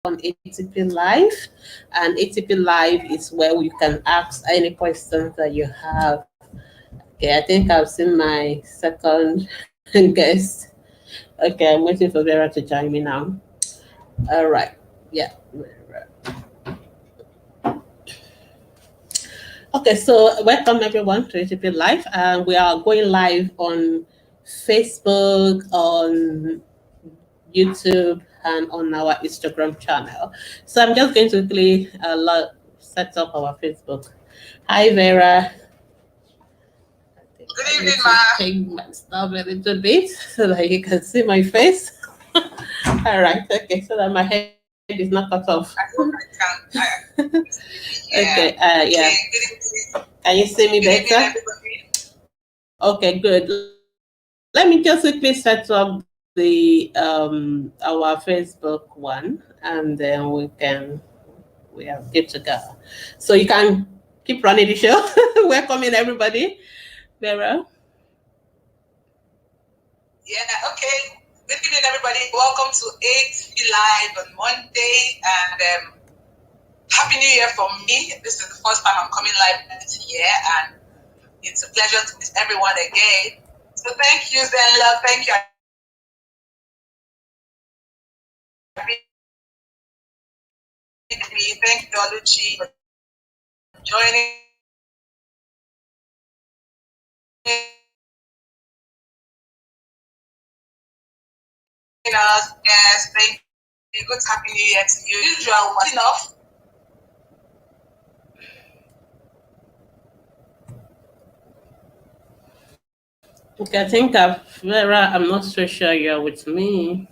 on ATP Live, and ATP Live is where you can ask any questions that you have. Okay, I think I've seen my second guest. Okay, I'm waiting for Vera to join me now. All right. Yeah. Okay, so welcome everyone to ATP Live. We are going live on Facebook, on YouTube, and on our Instagram channel. So I'm just going to quickly set up our Facebook. Hi, Vera. Good evening, ma. Take my stuff a little bit so that you can see my face. All right. Okay, so that my head is not cut off. I hope I can. Okay. Yeah. Good Can you see me evening, better? everybody. Okay, good. Let me just quickly set up the our Facebook one, and then we are good to go. So you can keep running the show. Welcoming everybody, Vera. Yeah, okay. Good evening, everybody. Welcome to ATP Live on Monday, and Happy New Year from me. This is the first time I'm coming live this year, and it's a pleasure to meet everyone again. So thank you, Zenla. Thank you. Thank you, Oluchi, for joining us. Yes, thank you. Good Happy New Year to you. Usual, enough. Okay, I think Vera, I'm not so sure you're with me.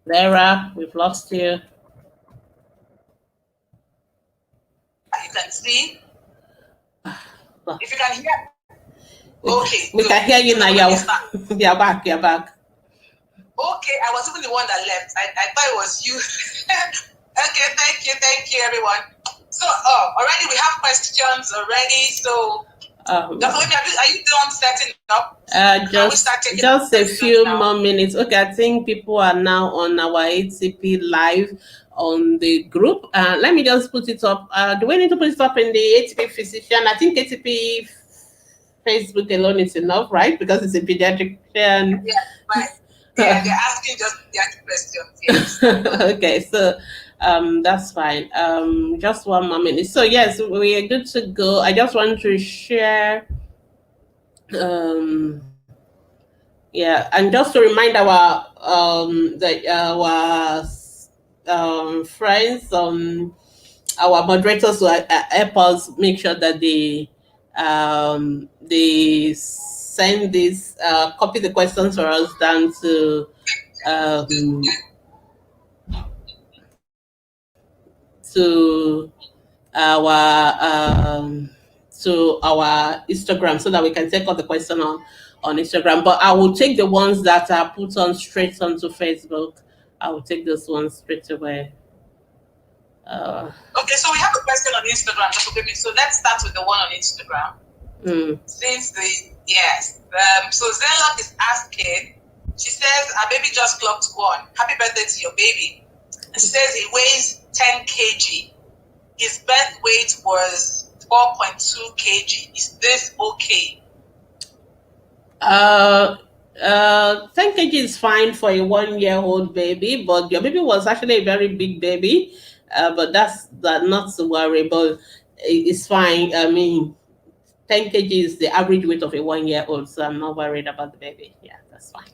Vera, we've lost you. You can see. If you can hear. Okay. We can hear you now. You're back. You're back. Okay, I was even the one that left. I thought it was you. Okay, thank you, everyone. So, already we have questions already. So, Dr. Webby, are you done setting up? Just a few more minutes. Okay, I think people are now on our ATP Live on the group. Let me just put it up. Do we need to put it up in the ATP Physician? I think ATP Facebook alone is enough, right? Because it's a pediatrician. Yeah, right. Yeah, they're asking just pediatric questions. Yes. Okay, so that's fine. Just one more minute. So yes, we are good to go. I just want to share yeah, and just to remind our friends, our moderators who help us make sure that they send this copy the questions for us down to to our Instagram so that we can take all the question on Instagram. But I will take the ones that are put on straight onto Facebook. I will take those ones straight away. Okay, so we have a question on Instagram. So let's start with the one on Instagram. So Zella is asking. She says, "Our baby just clocked 1. Happy birthday to your baby." She says he weighs 10 kg. His birth weight was 4.2 kg. Is this okay? 10 kg is fine for a 1-year-old baby, but your baby was actually a very big baby. But that's not to worry, but it's fine. I mean, 10 kg is the average weight of a 1-year-old, so I'm not worried about the baby. Yeah, that's fine.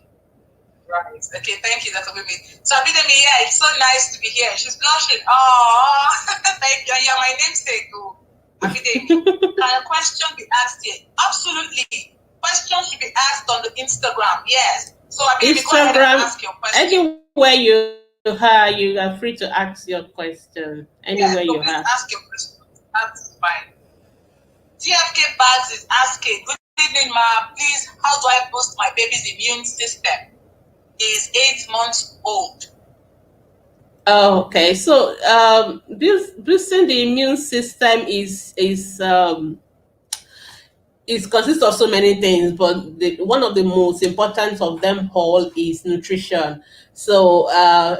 Right. Okay, thank you, Dr. Bibi. So, Abidemi, yeah, it's so nice to be here. She's blushing. Oh, thank you. You're my namesake, too. Abidemi. Can a question be asked here? Absolutely. Questions should be asked on the Instagram. Yes. So, Abidemi, go ahead and ask your question. Anywhere you are free to ask your question. Anywhere you have. Ask your question. That's fine. TFK Bags is asking, "Good evening, ma. Please, how do I boost my baby's immune system? He is 8 months old." Oh, okay. So boosting the immune system is it consists of so many things, but one of the most important of them all is nutrition. So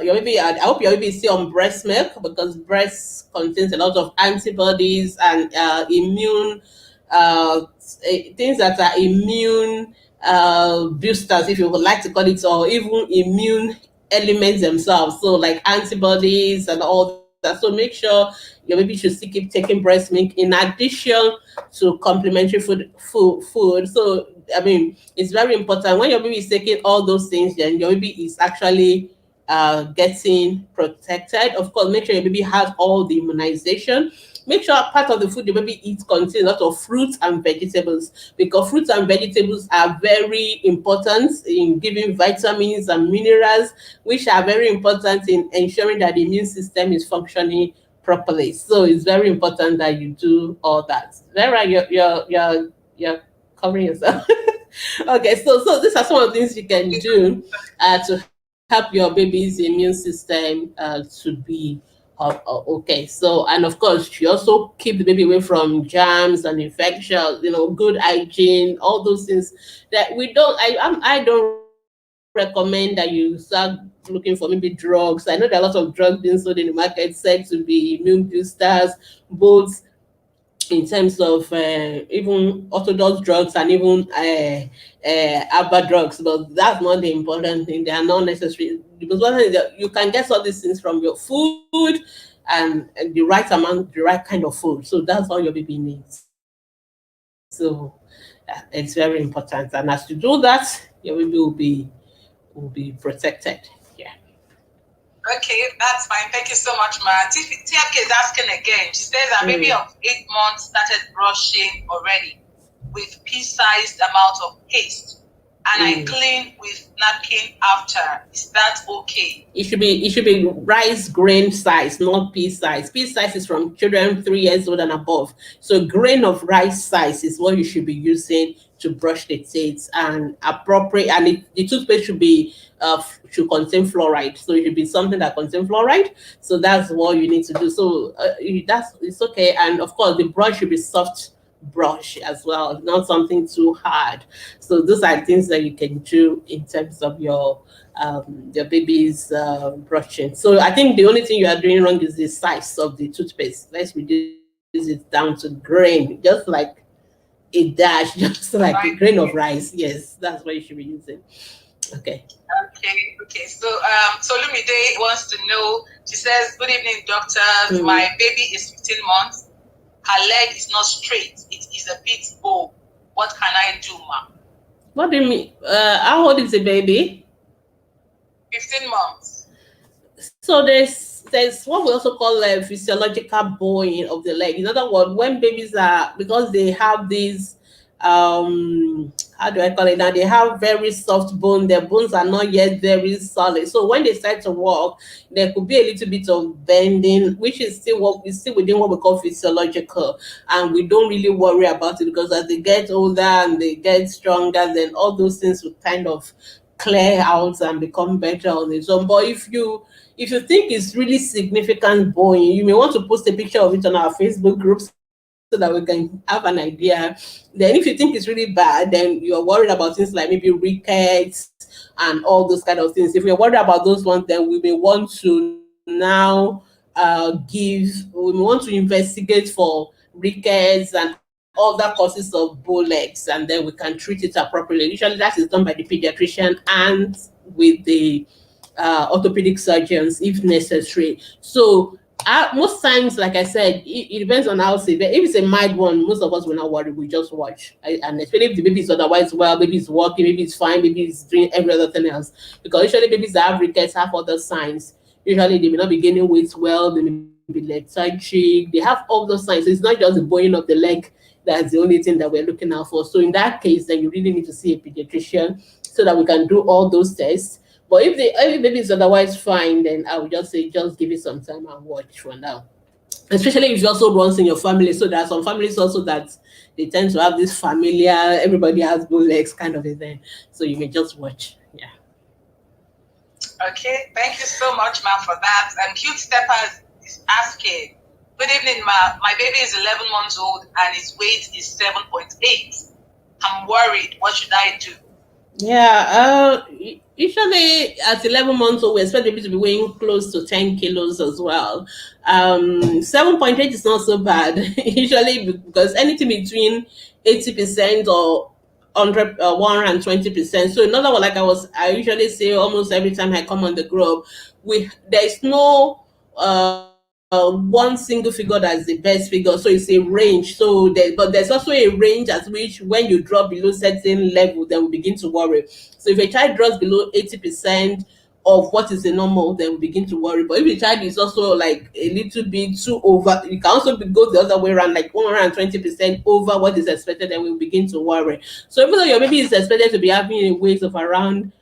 your baby, I hope your baby is still on breast milk, because breast contains a lot of antibodies and immune things that are immune boosters, if you would like to call it, or even immune elements themselves. So like antibodies and all that. So make sure your baby should still keep taking breast milk in addition to complementary food. So I mean, it's very important when your baby is taking all those things, then your baby is actually getting protected. Of course, make sure your baby has all the immunization. Make sure part of the food the baby eats contains a lot of fruits and vegetables, because fruits and vegetables are very important in giving vitamins and minerals, which are very important in ensuring that the immune system is functioning properly. So it's very important that you do all that. Vera, you're covering yourself. Okay, so these are some of the things you can do to help your baby's immune system to be okay. So, and of course, you also keep the baby away from germs and infections. Good hygiene, all those things that we don't. I don't recommend that you start looking for maybe drugs. I know there are a lot of drugs being sold in the market said to be immune boosters, both in terms of even orthodox drugs and even herbal drugs, but that's not the important thing. They are not necessary. The most important thing is that you can get all these things from your food, and the right amount, the right kind of food. So that's all your baby needs. So it's very important. And as you do that, your baby will be protected. Yeah. Okay, that's fine. Thank you so much, ma. TFK is asking again. She says her baby of 8 months started brushing already with pea-sized amount of paste, and I clean with napkin after. Is that okay? It should be rice grain size, not pea size. Pea size is from children 3 years old and above. So grain of rice size is what you should be using to brush the teeth, and appropriate. And the toothpaste should contain fluoride. So it should be something that contains fluoride. So that's what you need to do. So it's okay. And of course, the brush should be soft brush as well, not something too hard. So those are things that you can do in terms of your baby's brushing. So I think the only thing you are doing wrong is the size of the toothpaste. Let's reduce it down to grain, just like a dash, just like a grain of rice. Yes, that's what you should be using. Okay. Okay. So Lumide wants to know. She says, "Good evening, doctors. My baby is 15 months. Her leg is not straight. It is a bit bow. What can I do, ma?" What do you mean? How old is the baby? 15 months. So there's what we also call a physiological bowing of the leg. In other words, when babies are, because they have these how do I call it now? They have very soft bone. Their bones are not yet very solid. So when they start to walk, there could be a little bit of bending, which is still within what we call physiological, and we don't really worry about it, because as they get older and they get stronger, then all those things will kind of clear out and become better on its own. But if you think it's really significant bowing, you may want to post a picture of it on our Facebook group so that we can have an idea. Then if you think it's really bad, then you're worried about things like maybe rickets and all those kind of things. If you're worried about those ones, then we may want to now we may want to investigate for rickets and other causes of bow legs, and then we can treat it appropriately. Usually that is done by the pediatrician and with the orthopedic surgeons if necessary. So most times, like I said, it depends on how severe. If it's a mild one, most of us will not worry. We just watch, and especially if the baby is otherwise well, maybe it's walking, maybe it's fine, maybe it's doing every other thing else. Because usually babies that have rickets have other signs. Usually they may not be gaining weight well, they may be lethargic, they have all those signs. So it's not just the bowing of the leg that's the only thing that we're looking out for. So in that case, then you really need to see a pediatrician so that we can do all those tests. But if the baby is otherwise fine, then I would just say just give it some time and watch for now. Especially if you also runs in your family. So there are some families also that they tend to have this familiar, everybody has bow legs kind of a thing. So you may just watch. Yeah. Okay, thank you so much, ma'am, for that. And Cute Steppers is asking, "Good evening, ma'am. My baby is 11 months old and his weight is 7.8. I'm worried. What should I do? Yeah, usually at 11 months old, we expect baby to be weighing close to 10 kilos as well. 7.8 is not so bad, usually, because anything between 80% or 120%. So, in other words, I usually say almost every time I come on the group, there's no one single figure that's the best figure, so it's a range. But there's also a range at which when you drop below certain level, then we begin to worry. So if a child drops below 80% of what is the normal, then we begin to worry. But if the child is also like a little bit too over, you can also go the other way around, like 120% over what is expected, then we begin to worry. So even though your baby is expected to be having a weight of around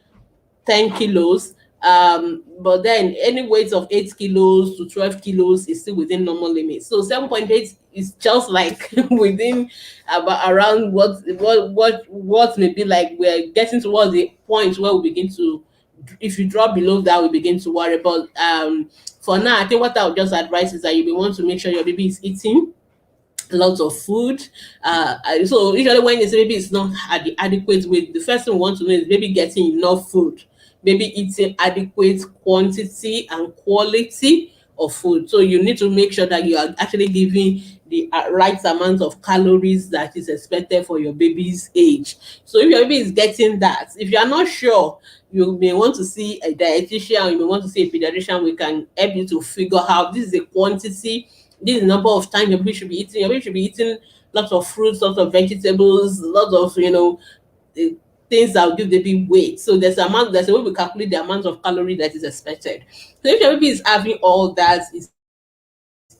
10 kilos, but then any weight of 8 kilos to 12 kilos is still within normal limits. So 7.8 is just like within about around what may be like we're getting towards the point where we begin to, if you drop below that, we begin to worry. But for now, I think what I would just advise is that you will want to make sure your baby is eating lots of food. So usually when you say maybe it's not at the adequate weight, the first thing we want to know is maybe getting enough food, maybe eating adequate quantity and quality of food. So you need to make sure that you are actually giving the right amount of calories that is expected for your baby's age. So if your baby is getting that, if you are not sure, you may want to see a dietitian, or you may want to see a pediatrician. We can help you to figure out this is a quantity, this is the number of times your baby should be eating. Your baby should be eating lots of fruits, lots of vegetables, lots of eh, things that will give the baby weight. So there's a way we calculate the amount of calorie that is expected. So if your baby is having all that, is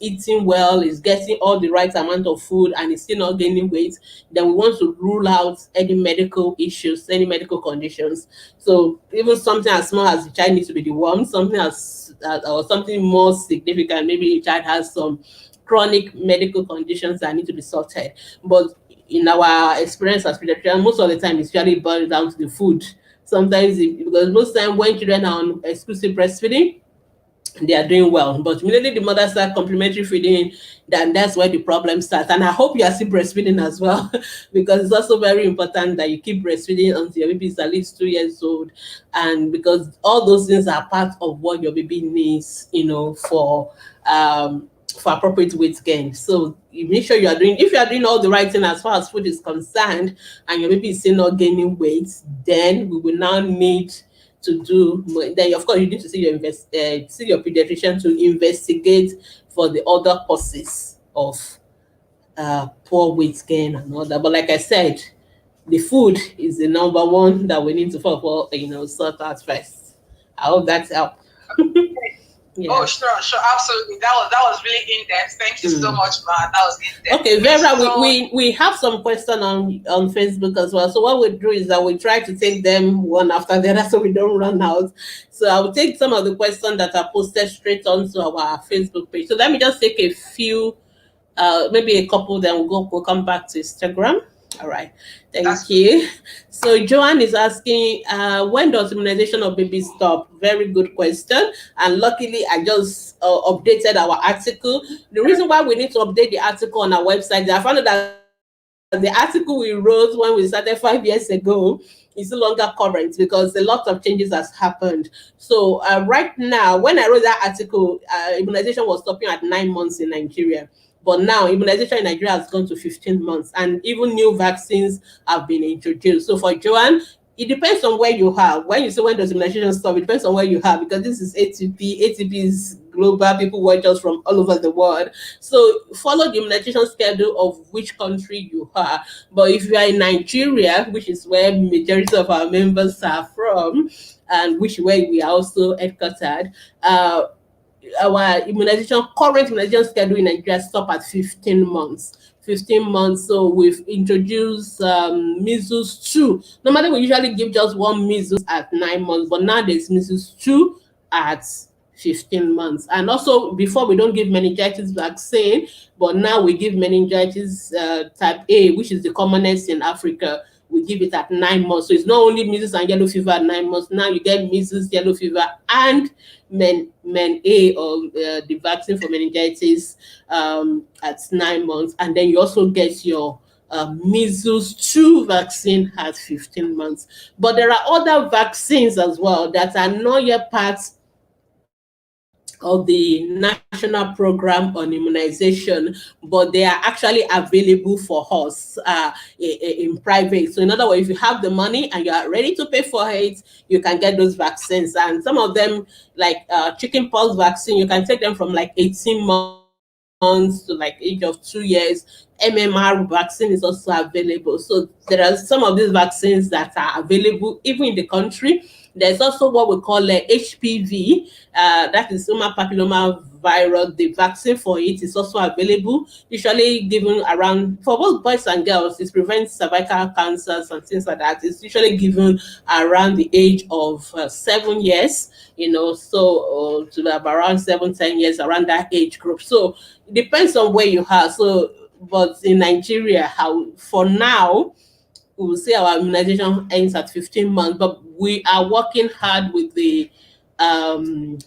eating well, is getting all the right amount of food, and is still not gaining weight, then we want to rule out any medical issues, any medical conditions. So even something as small as the child needs to be dewormed, something or something more significant, maybe a child has some chronic medical conditions that need to be sorted. But in our experience as pediatricians, most of the time it's usually boiled down to the food. Because most time when children are on exclusive breastfeeding, they are doing well. But immediately the mother start complementary feeding, then that's where the problem starts. And I hope you are still breastfeeding as well, because it's also very important that you keep breastfeeding until your baby is at least 2 years old. And because all those things are part of what your baby needs, for appropriate weight gain. So you make sure if you are doing all the right thing as far as food is concerned, and your baby is still not gaining weight, then we will now need to do. Then of course you need to see your pediatrician to investigate for the other causes of poor weight gain and all that. But like I said, the food is the number one that we need to sort out first. I hope that's help. Oh, Yeah. sure, absolutely. That was really in depth. Thank you so much, Ma. That was in depth. Okay, Vera, So, we have some question on Facebook as well. So what we do is that we try to take them one after the other so we don't run out. So I will take some of the questions that are posted straight onto our Facebook page. So let me just take a few, maybe a couple, then we'll come back to Instagram. All right, thank you. So Joanne is asking, when does immunization of babies stop? Very good question. And luckily, I just updated our article. The reason why we need to update the article on our website is I found out that the article we wrote when we started 5 years ago is no longer current because a lot of changes has happened. So right now, when I wrote that article, immunization was stopping at 9 months in Nigeria. But now immunization in Nigeria has gone to 15 months, and even new vaccines have been introduced. So for Joanne, it depends on where you are. When you say when does immunization stop, it depends on where you are, because this is ATP. ATP is global. People watch us from all over the world. So follow the immunization schedule of which country you are. But if you are in Nigeria, which is where majority of our members are from, and which where we are also headquartered, our current immunization schedule in Nigeria stop at 15 months. 15 months. So we've introduced measles 2. Normally we usually give just one measles at 9 months, but now there's measles 2 at 15 months. And also before we don't give meningitis vaccine, but now we give meningitis type A, which is the commonest in Africa. We give it at 9 months. So it's not only measles and yellow fever at 9 months. Now you get measles, yellow fever, and men A, or the vaccine for meningitis at 9 months. And then you also get your measles 2 vaccine at 15 months. But there are other vaccines as well that are not yet part of the national program on immunization, but they are actually available for us in private. So, in other words, if you have the money and you are ready to pay for it, you can get those vaccines. And some of them, like chickenpox vaccine, you can take them from like 18 months to like age of 2 years. MMR vaccine is also available. So there are some of these vaccines that are available even in the country. There's also what we call HPV, that is human papilloma virus. The vaccine for it is also available, usually given around for both boys and girls. It prevents cervical cancers and things like that. It's usually given around the age of 7 years, so to about around 7, 10 years, around that age group. So it depends on where you are. So, but in Nigeria, how for now, we will say our immunization ends at 15 months, but we are working hard with the Pediatric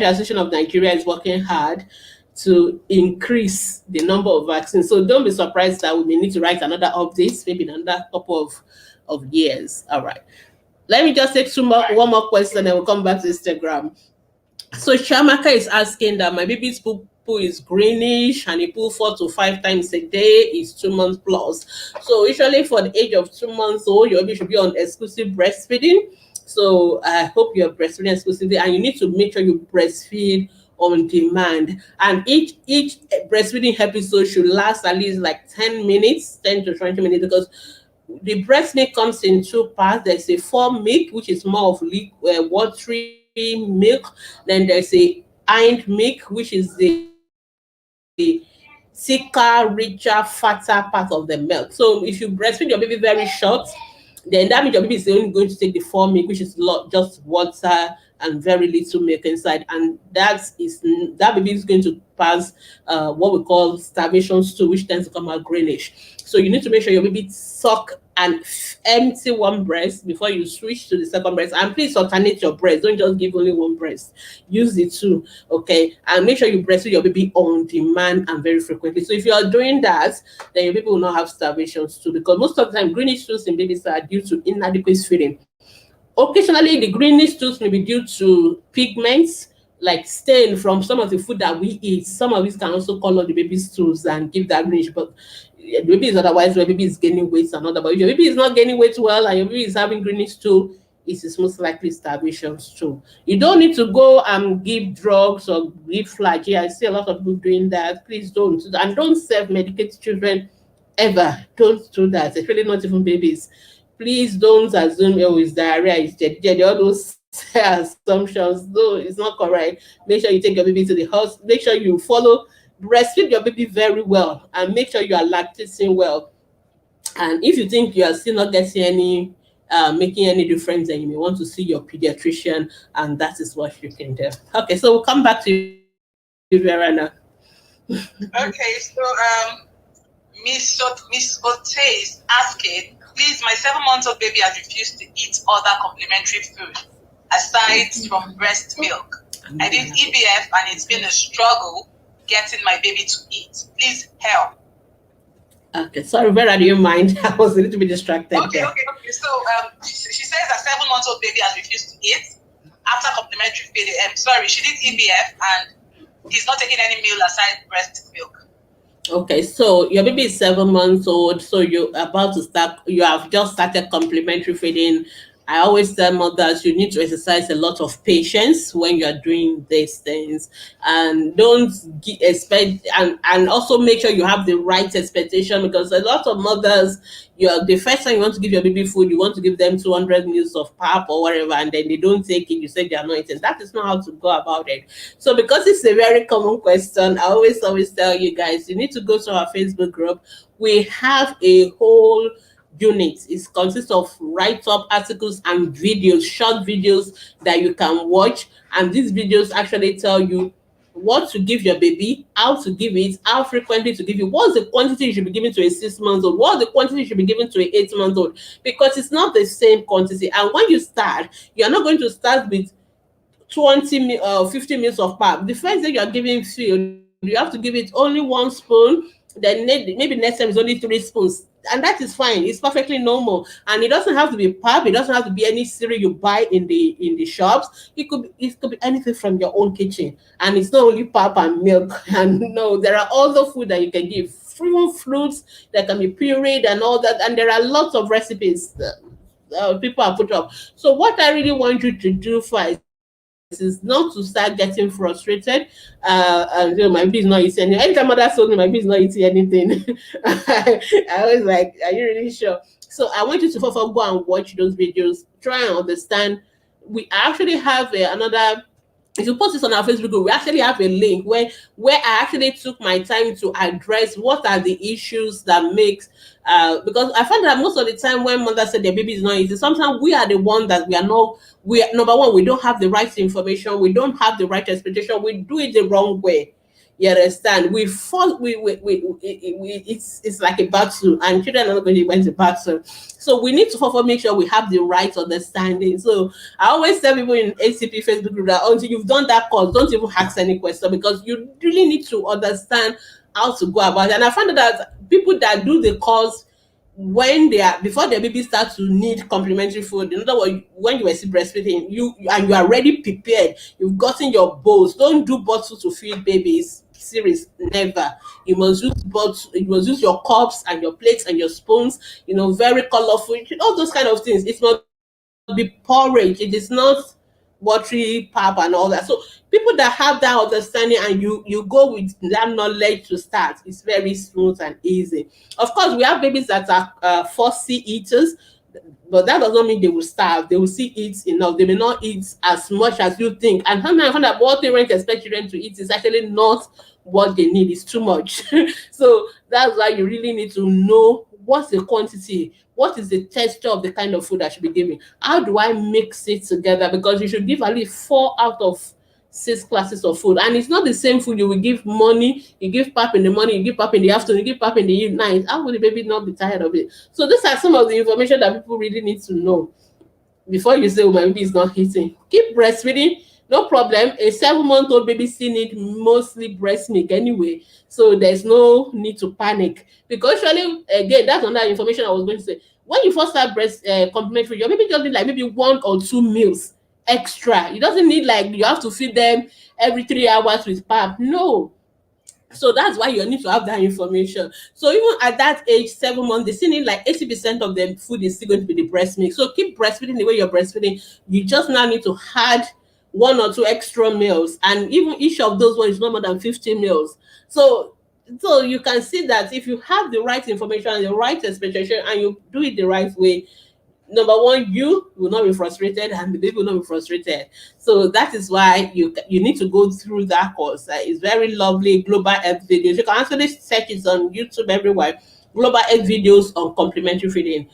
Association of Nigeria is working hard to increase the number of vaccines. So don't be surprised that we may need to write another update, maybe in another couple of years. All right. Let me just take one more question and we'll come back to Instagram. So Shamaka is asking that my baby's poo is greenish and he poo 4 to 5 times a day, is 2 months plus. So usually for the age of 2 months old, your baby should be on exclusive breastfeeding. So I hope you're breastfeeding exclusively, and you need to make sure you breastfeed on demand. And each breastfeeding episode should last at least like 10 minutes, 10 to 20 minutes, because the breast milk comes in 2 parts. There's a form milk, which is more of watery milk. Then there's a iron milk, which is the thicker, richer, fatter part of the milk. So if you breastfeed your baby very short, then that means your baby is only going to take the form milk, which is just water and very little milk inside, and that baby is going to pass what we call starvation stool, which tends to come out greenish. So you need to make sure your baby suck and empty one breast before you switch to the second breast. And please alternate your breast. Don't just give only one breast. Use the two, okay? And make sure you breastfeed your baby on demand and very frequently. So if you are doing that, then your baby will not have starvation stool, because most of the time greenish stools in babies are due to inadequate feeding. Occasionally, the greenish stools may be due to pigments, like stain from some of the food that we eat. Some of it can also color the baby's stools and give that greenish. But the baby is otherwise, your baby is gaining weight and other. But if your baby is not gaining weight well and your baby is having greenish stool, it is most likely starvation stool. You don't need to go and give drugs or give flagyl. I see a lot of people doing that. Please don't. And don't self-medicate children ever. Don't do that, especially not even babies. Please don't assume it's diarrhea, it's Jedi, all those assumptions. No, it's not correct. Make sure you take your baby to the hospital. Make sure you breastfeed your baby very well, and make sure you are lactating well. And if you think you are still not getting any making any difference, then you may want to see your pediatrician, and that is what you can do. Okay, so we'll come back to you, Verena. Okay, so Miss Ote is asking, please, my 7 months old baby has refused to eat other complementary food aside from breast milk. I did EBF and it's been a struggle getting my baby to eat. Please help. Okay, sorry, Vera, do you mind? I was a little bit distracted. Okay. So she says a 7 months old baby has refused to eat after complementary feeding. Sorry, she did EBF and he's not taking any meal aside breast milk. Okay, so your baby is 7 months old, so you have just started complementary feeding. I always tell mothers you need to exercise a lot of patience when you are doing these things, and don't expect, and also make sure you have the right expectation, because a lot of mothers, the first time you want to give your baby food, you want to give them 200 mils of pap or whatever, and then they don't take it. You say they are not eating. That is not how to go about it. So because it's a very common question, I always tell you guys, you need to go to our Facebook group. We have a whole unit. It consists of write-up articles and videos, short videos that you can watch, and these videos actually tell you what to give your baby, how to give it, how frequently to give it, what's the quantity you should be giving to a 6-month-old, what's the quantity you should be giving to an 8-month-old, because it's not the same quantity. And when you start, you're not going to start with 50 mils of pap. The first day you're giving food, you have to give it only 1 spoon then maybe next time is only 3 spoons, and that is fine. It's perfectly normal, and it doesn't have to be pap. It doesn't have to be any cereal you buy in the shops. It could be anything from your own kitchen, and it's not only pap and milk. And no, there are other food that you can give, fruits that can be pureed and all that, and there are lots of recipes people are put up. So what I really want you to do first is not to start getting frustrated. And my baby is not eating anything. Anytime mother told me my baby is not eating anything, I was like, "Are you really sure?" So I want you to first go and watch those videos, try and understand. We actually have another, if you post this on our Facebook group, we actually have a link where I actually took my time to address what are the issues that makes because I found that most of the time when mothers say their baby is not eating, sometimes we are the one that we are not. We are, number one, we don't have the right information, we don't have the right expectation, we do it the wrong way. You understand? We fall. It's like a battle, and children are not going to win the battle. So we need to first make sure we have the right understanding. So I always tell people in ACP Facebook group that until you've done that course, don't even ask any question, because you really need to understand how to go about it. And I found out that people that do the course, when they are, before their baby starts to need complementary food, in other words, when you were still breastfeeding, and you are already prepared, you've gotten your bowls. Don't do bottle to feed babies series, never. You must use bottles, you must use your cups and your plates and your spoons, very colorful, all those kind of things. It must be porridge, it is not watery pap and all that. So people that have that understanding, and you go with that knowledge to start, it's very smooth and easy. Of course, we have babies that are fussy eaters, but that does not mean they will starve. They will still eat enough. They may not eat as much as you think. And sometimes I find that what parents expect children to eat is actually not what they need. It's too much. So that's why you really need to know what's the quantity, what is the texture of the kind of food I should be giving. How do I mix it together? Because you should give at least 4 out of 6 classes of food, and it's not the same food. You will give money, you give pap in the morning, you give pap in the afternoon, you give pap in the night. How will the baby not be tired of it? So these are some of the information that people really need to know before you say, "Oh, my baby is not eating." Keep breastfeeding, no problem. A 7-month-old baby still need mostly breast milk anyway, so there's no need to panic. Because surely, again, that's another information I was going to say. When you first start breast complementary, your baby just need like maybe 1 or 2 meals extra. It doesn't need like you have to feed them every 3 hours with pap. No. So that's why you need to have that information. So even at that age, 7 months, they still need like 80% of their food is still going to be the breast milk. So keep breastfeeding the way you're breastfeeding. You just now need to add 1 or 2 extra meals, and even each of those ones is not more than 50 meals. So you can see that if you have the right information and the right expectation, and you do it the right way, number one, you will not be frustrated, and the baby will not be frustrated. So that is why you need to go through that course. It's very lovely. Global health videos, you can actually search it on YouTube everywhere. Global health videos on complementary feeding.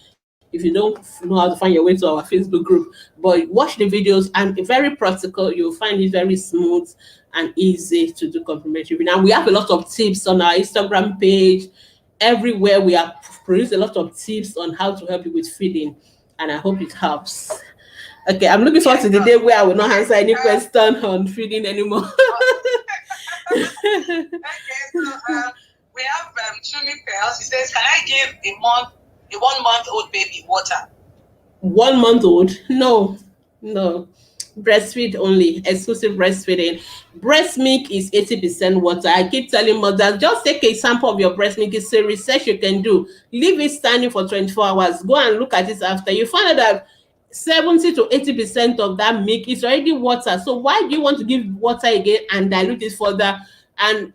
If you don't know how to find your way to our Facebook group, but watch the videos, and very practical. You'll find it very smooth and easy to do complementary feeding. And we have a lot of tips on our Instagram page. Everywhere we have produced a lot of tips on how to help you with feeding, and I hope it helps. Okay, I'm looking forward to the day where I will not answer any question on feeding anymore. Okay, so we have Shumi Pels. He says, "Can I give a 1-month-old baby water?" 1 month old? No, no. Breastfeed only, exclusive breastfeeding. Breast milk is 80% water. I keep telling mothers, just take a sample of your breast milk. It's a research you can do. Leave it standing for 24 hours. Go and look at it after. You find out that 70 to 80% of that milk is already water. So why do you want to give water again and dilute it further? And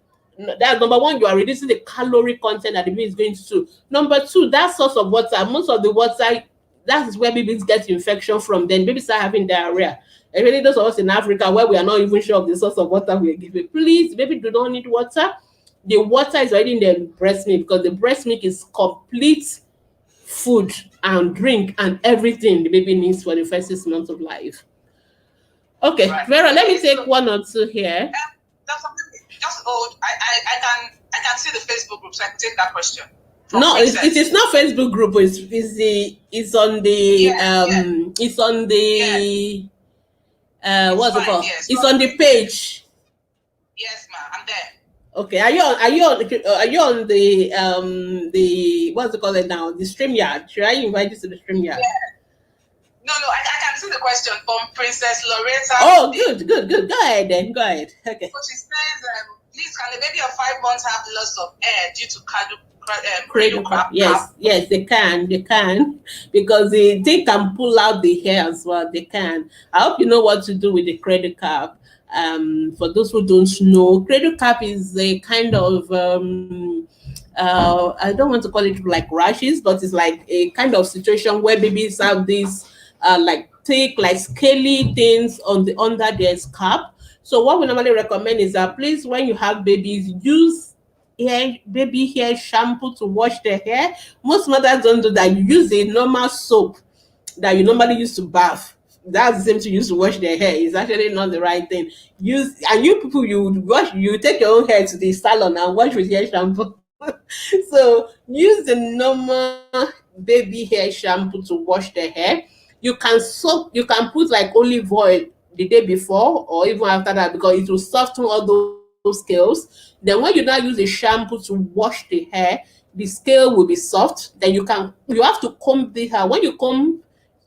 that, number one, you are reducing the calorie content that the baby is going to. Number two, that source of water, most of the water, that is where babies get infection from. Then babies start having diarrhea. Especially those of us in Africa where we are not even sure of the source of water we are giving. Please, baby do not need water. The water is already in the breast milk, because the breast milk is complete food and drink and everything the baby needs for the first 6 months of life. Okay, right. Vera, let me take 1 or 2 here. Just hold. I can see the Facebook group, so I can take that question. No, it is not Facebook group. It's on the it's on the what's it called? Yes, it's on the page. Yes, ma'am. I'm there. Okay, are you on the what's it called now? The stream yard. Should I invite you to the stream yard? Yeah. No, I can see the question from Princess Loretta. Oh, good. Go ahead then. Go ahead. Okay. So she says, please, can a baby of 5 months have loss of air due to Cradle cap. Yes, they can, because they can pull out the hair as well. They can. I hope you know what to do with the cradle cap. For those who don't know, cradle cap is a kind of I don't want to call it like rashes, but it's like a kind of situation where babies have these like thick, like scaly things on the under their scalp. So what we normally recommend is that please, when you have babies, use baby hair shampoo to wash their hair. Most mothers don't do that. You use a normal soap that you normally use to bath. That's the same to use to wash their hair. It's actually not the right thing. Use, and you people, you take your own hair to the salon and wash with hair shampoo. So use the normal baby hair shampoo to wash the hair. You can put like olive oil the day before or even after that, because it will soften all those scales. Then when you now use a shampoo to wash the hair, the scale will be soft. Then you have to comb the hair. When you comb,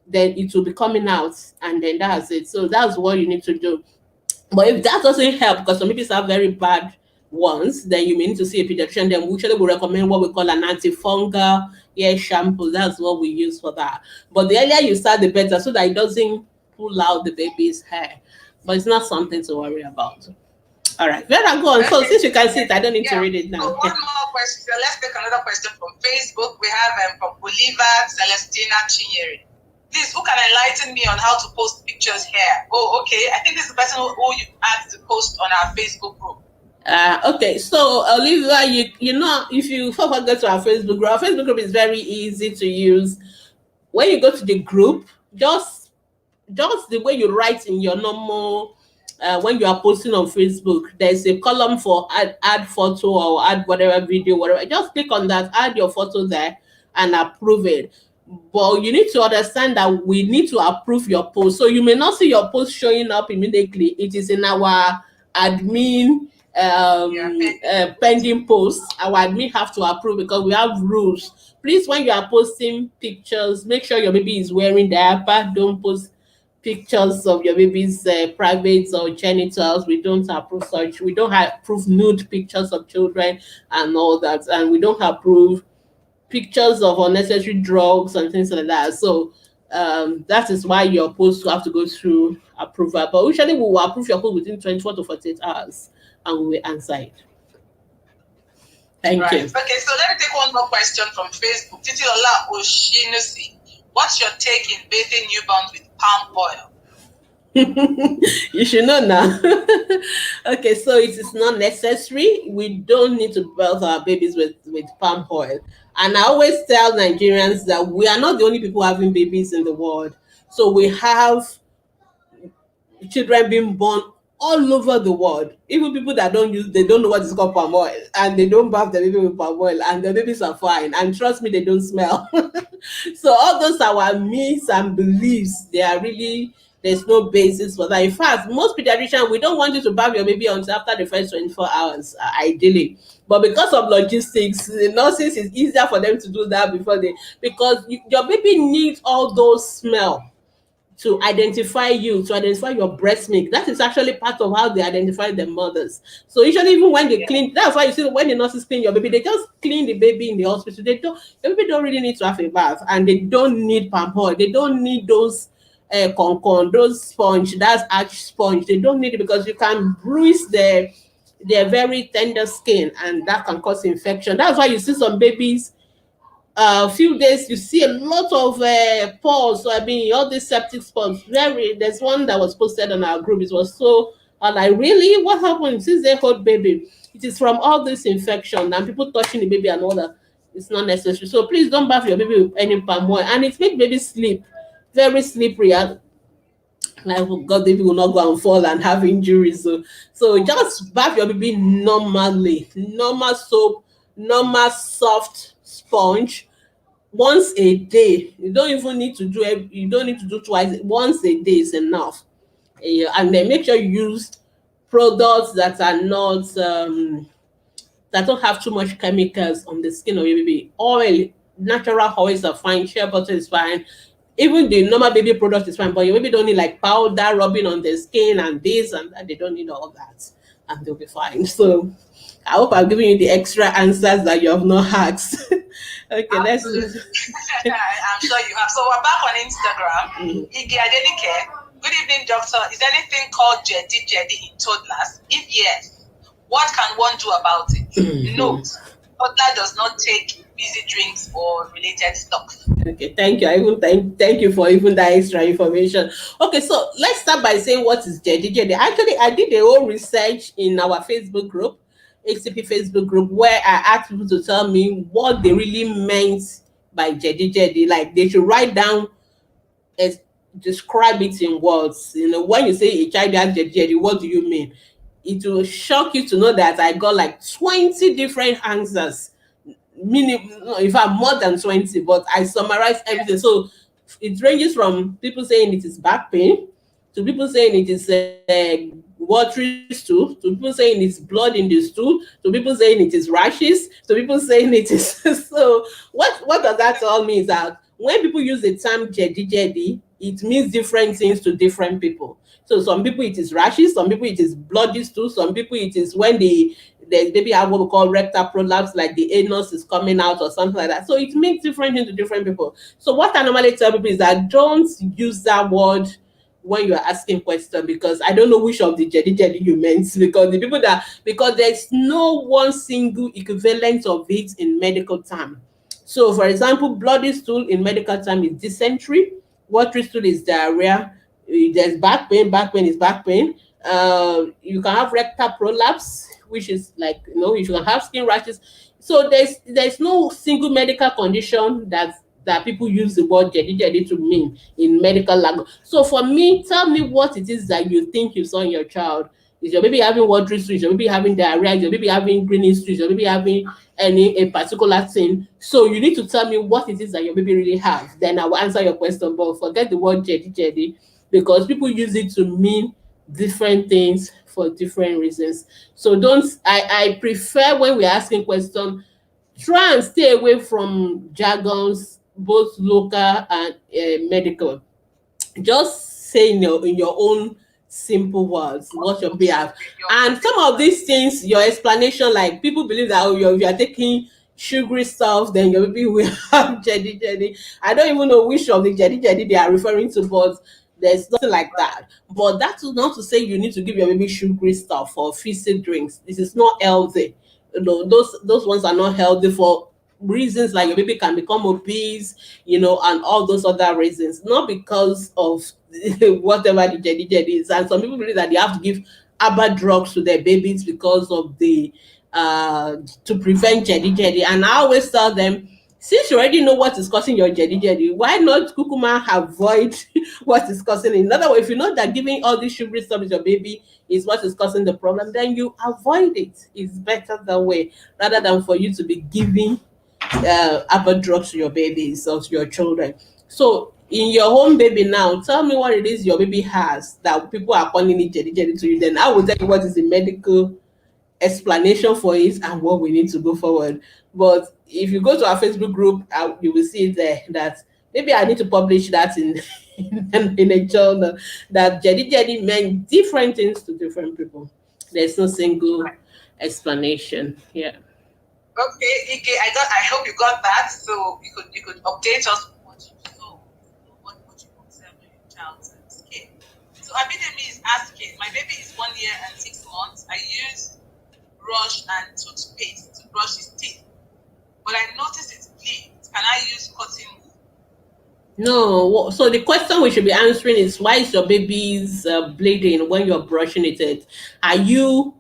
then it will be coming out, and then that's it. So that's what you need to do. But if that doesn't help, because some people have very bad ones, then you may need to see a pediatrician. Then we usually will recommend what we call an antifungal hair shampoo. That's what we use for that. But the earlier you start, the better, so that it doesn't pull out the baby's hair. But it's not something to worry about. All right, Vera, go on. So since you can see it, I don't need to read it now. So one more question. So let's take another question from Facebook. We have from Bolivar Celestina Chinyeri. Please, who can enlighten me on how to post pictures here? Oh, okay. I think this is the person who you asked to post on our Facebook group. Okay, so Olivia, you know, if you forget to our Facebook group is very easy to use. When you go to the group, just the way you write in your normal when you are posting on Facebook, there's a column for add photo or add whatever video, whatever. Just click on that, add your photo there, and approve it. But you need to understand that we need to approve your post. So you may not see your post showing up immediately. It is in our admin pending post. Our admin have to approve because we have rules. Please, when you are posting pictures, make sure your baby is wearing diaper. Don't post pictures of your baby's privates or genitals. We don't approve such. We don't approve nude pictures of children and all that, and we don't approve pictures of unnecessary drugs and things like that. So that is why you're supposed to have to go through approval. But usually we will approve your code within 24 to 48 hours and we will answer it. Thank you. Okay, so let me take one more question from Facebook. Titiola Oshinusi. What's your take in bathing newborns with palm oil? You should know now. Okay, so it is not necessary. We don't need to bath our babies with palm oil. And I always tell Nigerians that we are not the only people having babies in the world. So we have children being born all over the world. Even people that they don't know what is called palm oil, and they don't bath the baby with palm oil, and the babies are fine. And trust me, they don't smell. So all those are our myths and beliefs. They are really, there's no basis for that. In fact, most pediatricians, we don't want you to bath your baby until after the first 24 hours, ideally. But because of logistics, the nurses, it's easier for them to do that because your baby needs all those smell to identify you, to identify your breast milk. That is actually part of how they identify their mothers. So usually, even when they clean, that's why you see when the nurses clean your baby, they just clean the baby in the hospital. The baby don't really need to have a bath, and they don't need palm oil. They don't need those concon, those sponge, that's arch sponge. They don't need it because you can bruise their very tender skin, and that can cause infection. That's why you see some babies a few days you see a lot of pores. So I mean, all these septic spots. There's one that was posted on our group. It was so like, really, what happened since they hold baby? It is from all this infection and people touching the baby and all that. It's not necessary. So please don't bath your baby with any palm oil, and it makes baby sleep very slippery. And like, oh God, baby will not go and fall and have injuries. So just bath your baby normally, normal soap, normal soft sponge once a day. You don't even need to do it. You don't need to do twice. Once a day is enough. And then make sure you use products that are not that don't have too much chemicals on the skin of your baby. Oil, natural oils are fine, shea butter is fine. Even the normal baby product is fine, but your baby don't need like powder rubbing on the skin and this and that. They don't need all that, and they'll be fine. So I hope I've given you the extra answers that you have not asked. Okay, let's. Absolutely. I'm sure you have. So we're back on Instagram. Ige Adenike. Good evening, doctor. Is anything called Jedi Jedi in toddlers? If yes, what can one do about it? Note, toddler does not take fizzy drinks or related stuff. Okay, thank you. I even thank you for even that extra information. Okay, so let's start by saying what is Jedi Jedi. Actually, I did a whole research in our Facebook group, ACP Facebook group, where I asked people to tell me what they really meant by Jedi Jedi. Like they should write down as describe it in words. You know, when you say a child has Jedi Jedi, what do you mean? It will shock you to know that I got like 20 different answers, minimum, no, in fact more than 20, but I summarize everything. So it ranges from people saying it is back pain to people saying it is watery stool to people saying it's blood in the stool to people saying it is rashes to people saying it is so what does that tell me is that when people use the term Jedi Jedi, it means different things to different people. So some people it is rashes, some people it is bloody stool, some people it is when there's maybe have what we call rectal prolapse, like the anus is coming out or something like that. So it means different things to different people. So what I normally tell people is that don't use that word when you're asking questions, because I don't know which of the Jedi Jedi you meant, because the people that because there's no one single equivalent of it in medical term. So for example, bloody stool in medical term is dysentery, watery stool is diarrhea, there's back pain is back pain. You can have rectal prolapse, which is like, you know, you can have skin rashes. So there's no single medical condition that people use the word Jedi Jedi to mean in medical language. So for me, tell me what it is that you think you saw in your child. Is your baby having watery stool? Is your baby having diarrhea? Is your baby having greenish stool? Is your baby having a particular thing? So you need to tell me what it is that your baby really have. Then I will answer your question. But forget the word Jedi Jedi, because people use it to mean different things for different reasons. So don't I prefer when we're asking questions, try and stay away from jargons, both local and medical. Just say in your own simple words what your baby have. And some of these things, your explanation, like people believe that oh, if you're taking sugary stuff, then your baby will have Jedi Jedi. I don't even know which of the Jedi Jedi they are referring to, but there's nothing like that. But that's not to say you need to give your baby sugary stuff or fizzy drinks. This is not healthy. You know, those ones are not healthy for reasons like your baby can become obese, you know, and all those other reasons, not because of whatever the Jedi Jedi is. And some people believe that they have to give herbal drugs to their babies because of the to prevent Jedi Jedi. And I always tell them, since you already know what is causing your Jedi Jedi, why not kukuma avoid what is causing it? In other words, if you know that giving all this sugary stuff to your baby is what is causing the problem, then you avoid it. It's better that way rather than for you to be giving herbal drugs to your babies or to your children. So in your home baby now, tell me what it is your baby has that people are calling it Jedi Jedi to you. Then I will tell you what is the medical explanation for it and what we need to go forward. But if you go to our Facebook group, you will see there that maybe I need to publish that in in a journal, that Jedi Jedi meant different things to different people. There's no single explanation. Yeah. Okay, Ike, I hope you got that. So you could update us on what you saw, what you observed in your child's skin. So Abidemi is asking, my baby is 1 year and 6 months. I use brush and toothpaste to brush his teeth, but I notice it bleeds. Can I use cotton wool? No, so the question we should be answering is why is your baby's bleeding when you're brushing it? Are you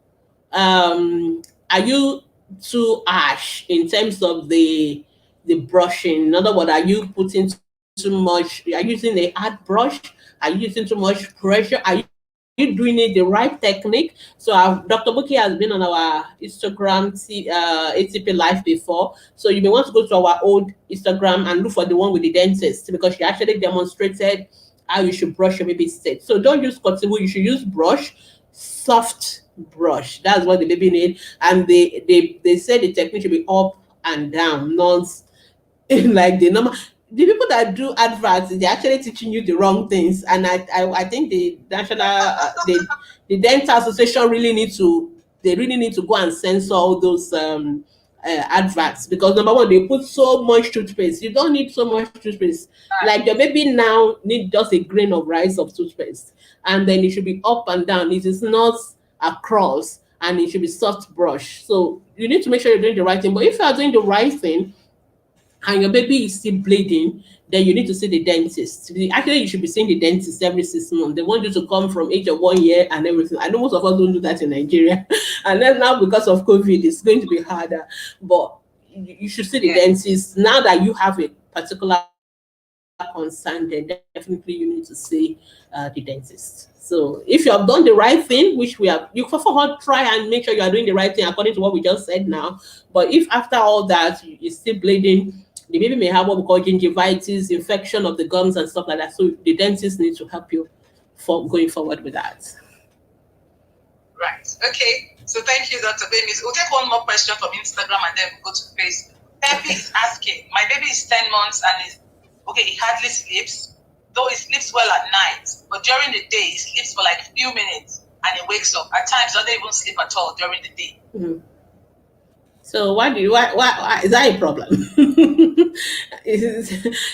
are you too harsh in terms of the brushing? In other words, are you putting too much? Are you using a hard brush? Are you using too much pressure? Are you doing it the right technique? So Dr. Buki has been on our Instagram ATP Live before. So you may want to go to our old Instagram and look for the one with the dentist, because she actually demonstrated how you should brush your baby's teeth. So don't use cotton wool. You should use brush, soft brush. That's what the baby need. And they say the technique should be up and down, not like the normal. The people that do adverts, they're actually teaching you the wrong things. And I think the national the dental association really need to, they really need to go and censor all those adverts, because number one, they put so much toothpaste. You don't need so much toothpaste. Like your baby now need just a grain of rice of toothpaste, and then it should be up and down. It is not across, and it should be soft brush. So you need to make sure you're doing the right thing. But if you are doing the right thing and your baby is still bleeding, then you need to see the dentist. Actually, you should be seeing the dentist every 6 months. They want you to come from age of 1 year and everything. I know most of us don't do that in Nigeria. And then now, because of COVID, it's going to be harder. But you should see the dentist. Now that you have a particular concern, then definitely you need to see the dentist. So if you have done the right thing, which we have, you for try and make sure you are doing the right thing according to what we just said now. But if after all that you're still bleeding, the baby may have what we call gingivitis, infection of the gums and stuff like that. So the dentist needs to help you for going forward with that. Right. Okay. So thank you, Dr. Bemis. We'll take one more question from Instagram and then we'll go to Facebook. Pepe is asking, my baby is 10 months and is okay, he hardly sleeps, though he sleeps well at night, but during the day he sleeps for like a few minutes and he wakes up. At times, doesn't even sleep at all during the day. Mm-hmm. So why is that a problem?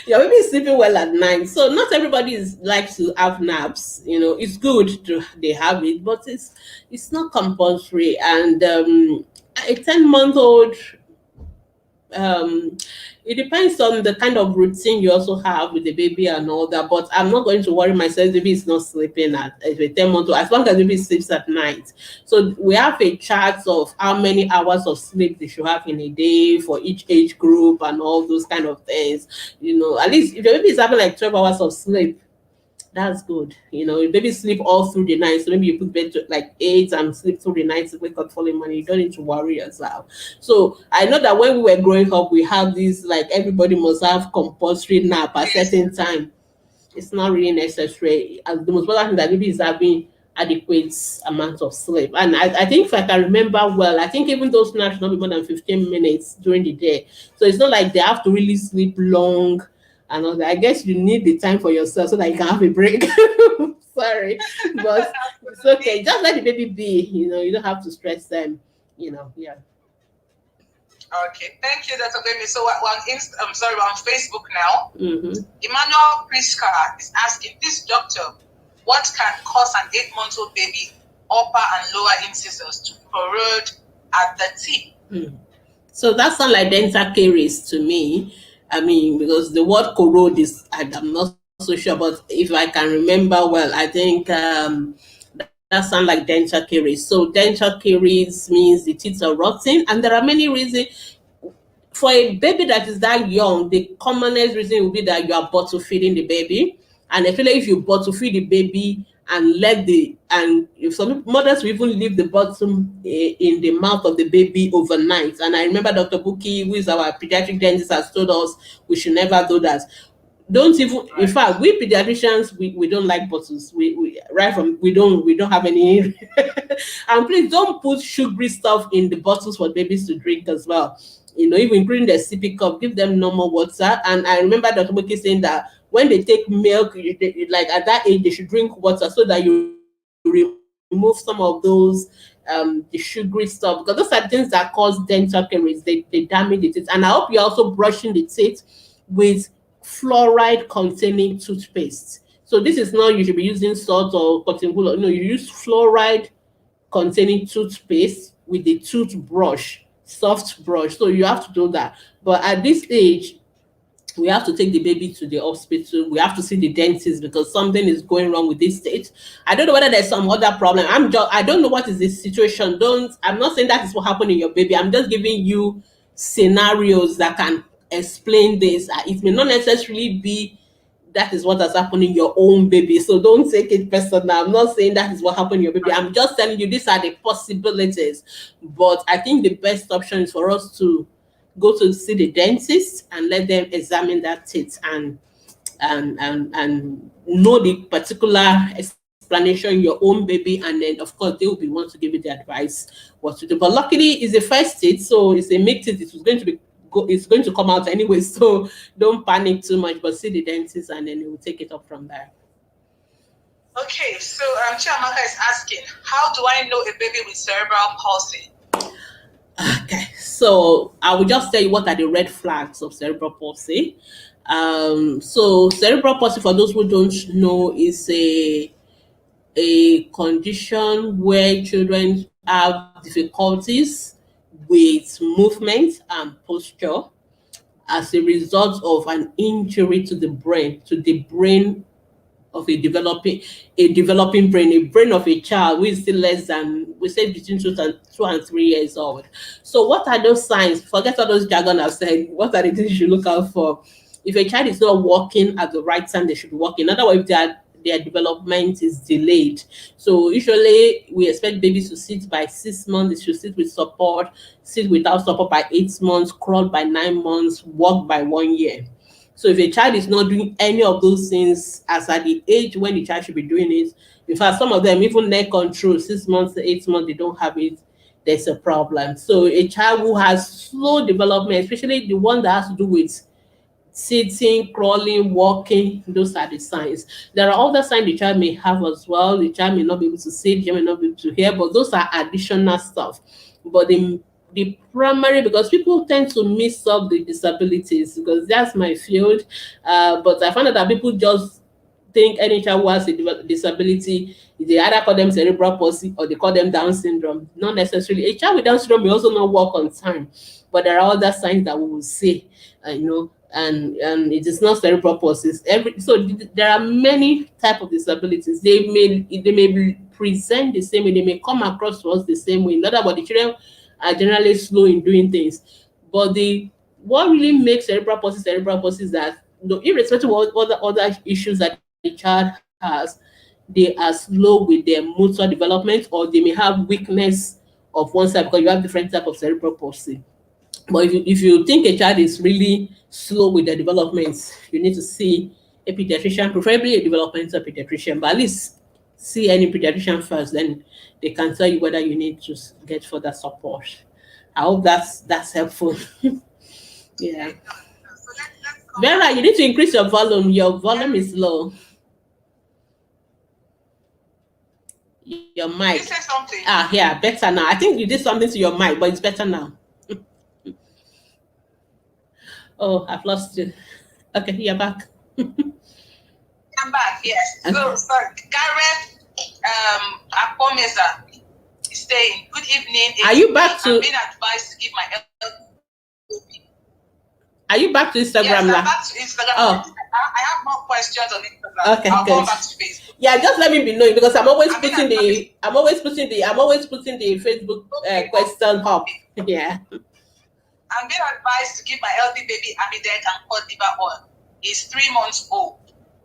Your baby is sleeping well at night. So not everybody likes to have naps. You know, it's good to they have it, but it's not compulsory. And a 10-month-old, it depends on the kind of routine you also have with the baby and all that. But I'm not going to worry myself. The baby is not sleeping at a 10-month-old, as long as the baby sleeps at night. So we have a chart of how many hours of sleep they should have in a day for each age group and all those kind of things. You know, at least if your baby is having like 12 hours of sleep, that's good. You know, if baby sleep all through the night, so maybe you put bed to like 8 and sleep through the night to wake up following morning. You don't need to worry yourself. So I know that when we were growing up, we have this like everybody must have compulsory nap at a certain time. It's not really necessary. And the most important thing that baby is having adequate amount of sleep. And I think if I can remember well, I think even those naps should not be more than 15 minutes during the day. So it's not like they have to really sleep long. And all that. I guess you need the time for yourself so that you can have a break. Sorry, but it's okay. Just let the baby be. You know, you don't have to stress them. You know, yeah. Okay, thank you, Dr. Baby. So we're on Facebook now. Mm-hmm. Emmanuel Prisca is asking, this doctor, what can cause an 8-month-old baby upper and lower incisors to corrode at the tip? Mm. So that sounds like dental caries to me. I mean, because the word corrode is, I'm not so sure, but if I can remember well, I think that sounds like dental caries. So dental caries means the teeth are rotting, and there are many reasons. For a baby that is that young, the commonest reason will be that you are bottle feeding the baby. And I feel like if you bottle feed the baby and if some mothers will even leave the bottom in the mouth of the baby overnight. And I remember Dr. Buki, who is our pediatric dentist, has told us we should never do that. Don't even, in fact, we pediatricians, we don't like bottles. We don't have any. And please don't put sugary stuff in the bottles for babies to drink as well. You know, even including the sippy cup, give them normal water. And I remember Dr. Buki saying that when they take milk, like at that age, they should drink water so that you remove some of those the sugary stuff, because those are things that cause dental caries. They damage the teeth. And I hope you're also brushing the teeth with fluoride containing toothpaste. So this is not you should be using salt or cotton wool. No, you use fluoride containing toothpaste with the toothbrush, soft brush. So you have to do that. But at this age, we have to take the baby to the hospital. We have to see the dentist because something is going wrong with this stage. I don't know whether there's some other problem. I don't know what is the situation. I'm not saying that is what happened in your baby. I'm just giving you scenarios that can explain this. It may not necessarily be that is what has happened in your own baby. So don't take it personal. I'm not saying that is what happened in your baby. I'm just telling you these are the possibilities. But I think the best option is for us to go to see the dentist and let them examine that teeth and know the particular explanation, your own baby, and then of course they will be one to give you the advice what to do. But luckily, it's a first stage, so it's a mixed it. It's going to be it's going to come out anyway, so don't panic too much. But see the dentist, and then they will take it up from there. Okay, so Chiamaka is asking, how do I know a baby with cerebral palsy? Okay, so I will just tell you what are the red flags of cerebral palsy. So cerebral palsy, for those who don't know, is a condition where children have difficulties with movement and posture as a result of an injury to the brain of a developing brain, a brain of a child who is still less than, we say, between 2 and 3 years old. So what are those signs? Forget all those jargon I've said. What are the things you should look out for? If a child is not walking at the right time they should walk, in other words, their development is delayed. So usually we expect babies to sit by 6 months, they should sit with support, sit without support by 8 months, crawl by 9 months, walk by 1 year. So if a child is not doing any of those things as at the age when the child should be doing it, in fact, some of them even neck control, 6 months to 8 months, they don't have it, there's a problem. So a child who has slow development, especially the one that has to do with sitting, crawling, walking, those are the signs. There are other signs the child may have as well. The child may not be able to see, the child may not be able to hear, but those are additional stuff. But the primary, because people tend to mix up the disabilities, because that's my field. But I found out that people just think any child who has a disability, they either call them cerebral palsy or they call them Down syndrome. Not necessarily. A child with Down syndrome may also not walk on time, but there are other signs that we will see, and it is not cerebral palsy. There are many type of disabilities. They may present the same way. They may come across to us the same way. In other words, the children are generally slow in doing things, but what really makes cerebral palsy is that, irrespective of other issues that the child has, they are slow with their motor development, or they may have weakness of one side, because you have different type of cerebral palsy. But if you think a child is really slow with their development, you need to see a pediatrician, preferably a developmental pediatrician, but at least see any pediatrician first, then they can tell you whether you need to get further support. I hope that's helpful. Yeah. Vera, you need to increase your volume. Your volume is low. Your mic. You said something. Yeah, better now. I think you did something to your mic, but it's better now. Oh, I've lost you. Okay, you're back. I'm back, yes. Okay. So Gareth Apomeza is saying, good evening. Are you back to? I'm being advised to give my LP. Are you back to Instagram? Yes, I'm back to Instagram. Oh. I have more questions on Instagram. Okay, I'll good. go back to Facebook. Yeah, just let me be knowing, because I'm always putting the Facebook question up. Yeah. I'm being advised to give my LP baby Amidec and cod liver oil. He's 3 months old.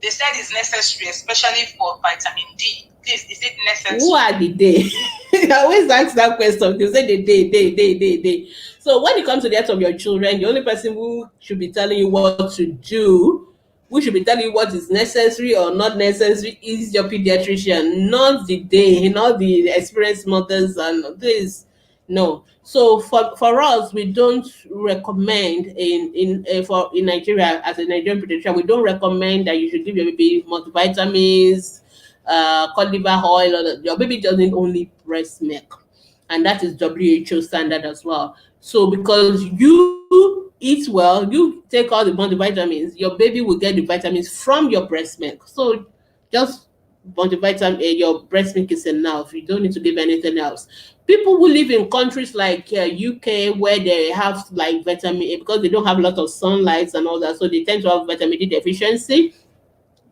They said it's necessary, especially for vitamin D. Please, is it necessary? Who are the day? I always ask that question. They say the day. So when it comes to the health of your children, the only person who should be telling you what to do, who should be telling you what is necessary or not necessary, is your pediatrician, not the day, not the experienced mothers and this. No. So for us, we don't recommend in Nigeria, as a Nigerian pediatrician, we don't recommend that you should give your baby multivitamins, cod liver oil, or your baby doesn't only breast milk, and that is WHO standard as well. So because you eat well, you take all the multivitamins, your baby will get the vitamins from your breast milk. So just multivitamin, your breast milk is enough. You don't need to give anything else. People who live in countries like UK, where they have like vitamin A, because they don't have a lot of sunlight and all that, so they tend to have vitamin D deficiency.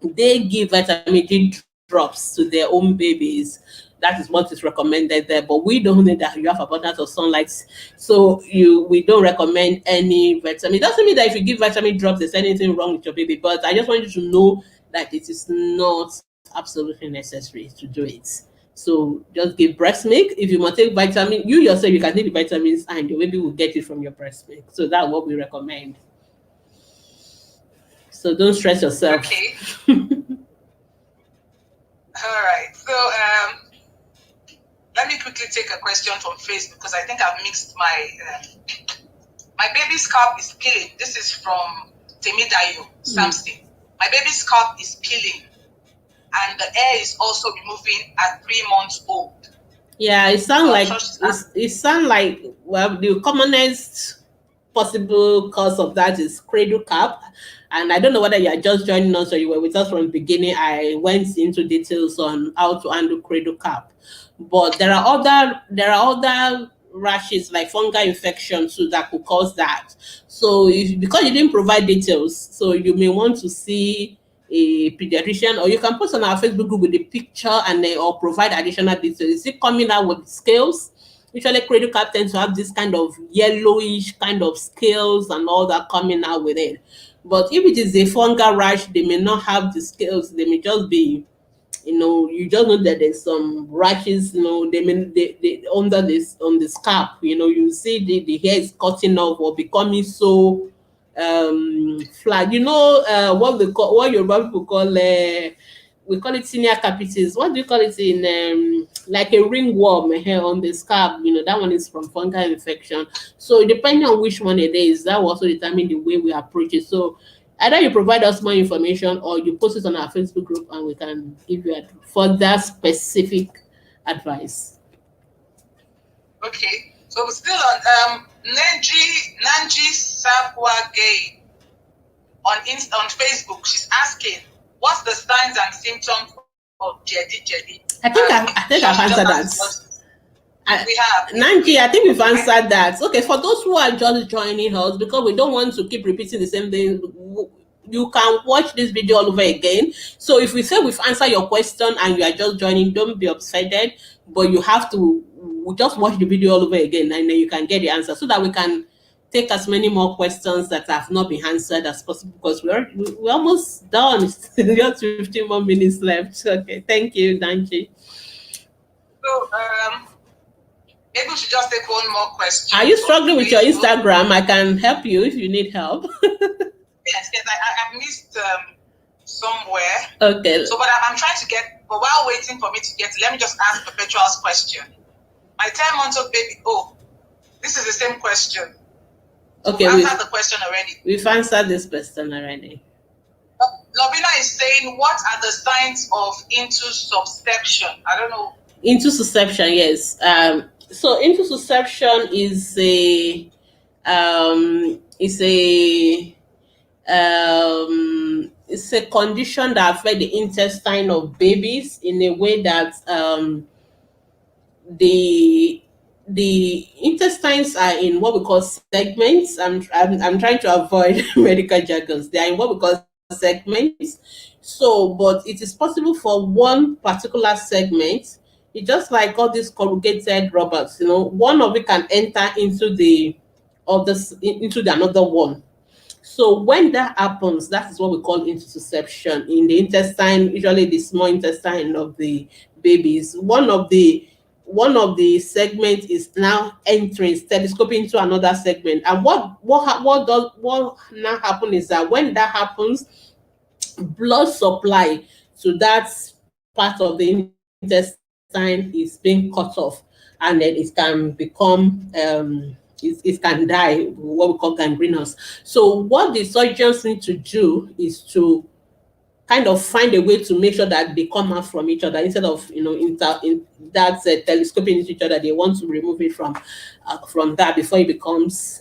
They give vitamin D drops to their own babies. That is what is recommended there. But we don't need that. You have abundance of sunlight, so we don't recommend any vitamin. It doesn't mean that if you give vitamin drops, there's anything wrong with your baby. But I just want you to know that it is not absolutely necessary to do it. So just give breast milk. If you must take vitamin, you yourself, you can take the vitamins and your baby will get it from your breast milk. So that's what we recommend. So don't stress yourself. Okay. All right. So quickly take a question from Facebook because I think I've mixed my baby's scalp is peeling. This is from Temidayo Samson. My baby's scalp is peeling, and the hair is also removing at 3 months old. Yeah, it sounds like well, the commonest possible cause of that is cradle cap. And I don't know whether you are just joining us or you were with us from the beginning. I went into details on how to handle cradle cap, but there are other rashes like fungal infection too that could cause that. So because you didn't provide details, so you may want to see a pediatrician, or you can post on our Facebook group with a picture and then or provide additional details. Is it coming out with scales? Usually cradle cap tends to have this kind of yellowish kind of scales and all that coming out with it. But if it is a fungal rash, they may not have the scales. They may just be, you just know that there's some rashes, they under this on the scalp, you see the hair is cutting off or becoming so flat. What Yoruba people call we call it senior capitis. What do you call it in like a ringworm hair on the scalp? That one is from fungal infection. So depending on which one it is, that will also determine the way we approach it. So either you provide us more information or you post it on our Facebook group and we can give you further specific advice. Okay. So we're still on Nanji Sapwa Gay on Facebook. She's asking, what's the signs and symptoms of Jedi Jedi? I think I've answered that. We have. Nanji, I think we've answered that. Okay, for those who are just joining us, because we don't want to keep repeating the same thing, you can watch this video all over again. So if we say we've answered your question and you are just joining, don't be upset, but you have to just watch the video all over again and then you can get the answer so that we can take as many more questions that have not been answered as possible, because we're almost done. Just 15 more minutes left. Okay, thank you, Nanji. So maybe we should just take one more question. Are you struggling with your Instagram? I can help you if you need help. Yes, I missed somewhere. Okay. So, but I'm trying to get. But while waiting for me to get, let me just ask Perpetual's question. My 10 months old baby. Oh, this is the same question. Okay, we've answered the question already. We've answered this question already. Lovina is saying, what are the signs of intussusception? I don't know. Intussusception, yes. So intussusception is it's a condition that affects the intestine of babies in a way that the intestines are in what we call segments. I'm trying to avoid medical jargons. They are in what we call segments. So, but it is possible for one particular segment. It's just like all these corrugated rubbers. One of it can enter into the another one. So when that happens, that is what we call intussusception in the intestine, usually the small intestine of the babies. One of the segments is now entering, telescoping into another segment. And what now happens is that when that happens, blood supply to that part of the intestine is being cut off, and then it can become it can die, what we call gangrenous. So what the surgeons need to do is to kind of find a way to make sure that they come out from each other instead of telescoping into each other. They want to remove it from that before it becomes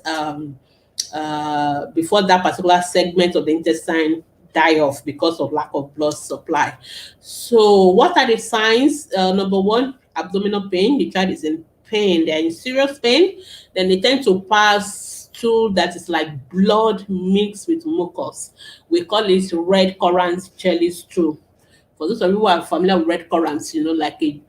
before that particular segment of the intestine die off because of lack of blood supply. So what are the signs? Number one, abdominal pain. The child is in pain. They're in serious pain. Then they tend to pass stool that is like blood mixed with mucus. We call it red currant jelly stool. For those of you who are familiar with red currants, like a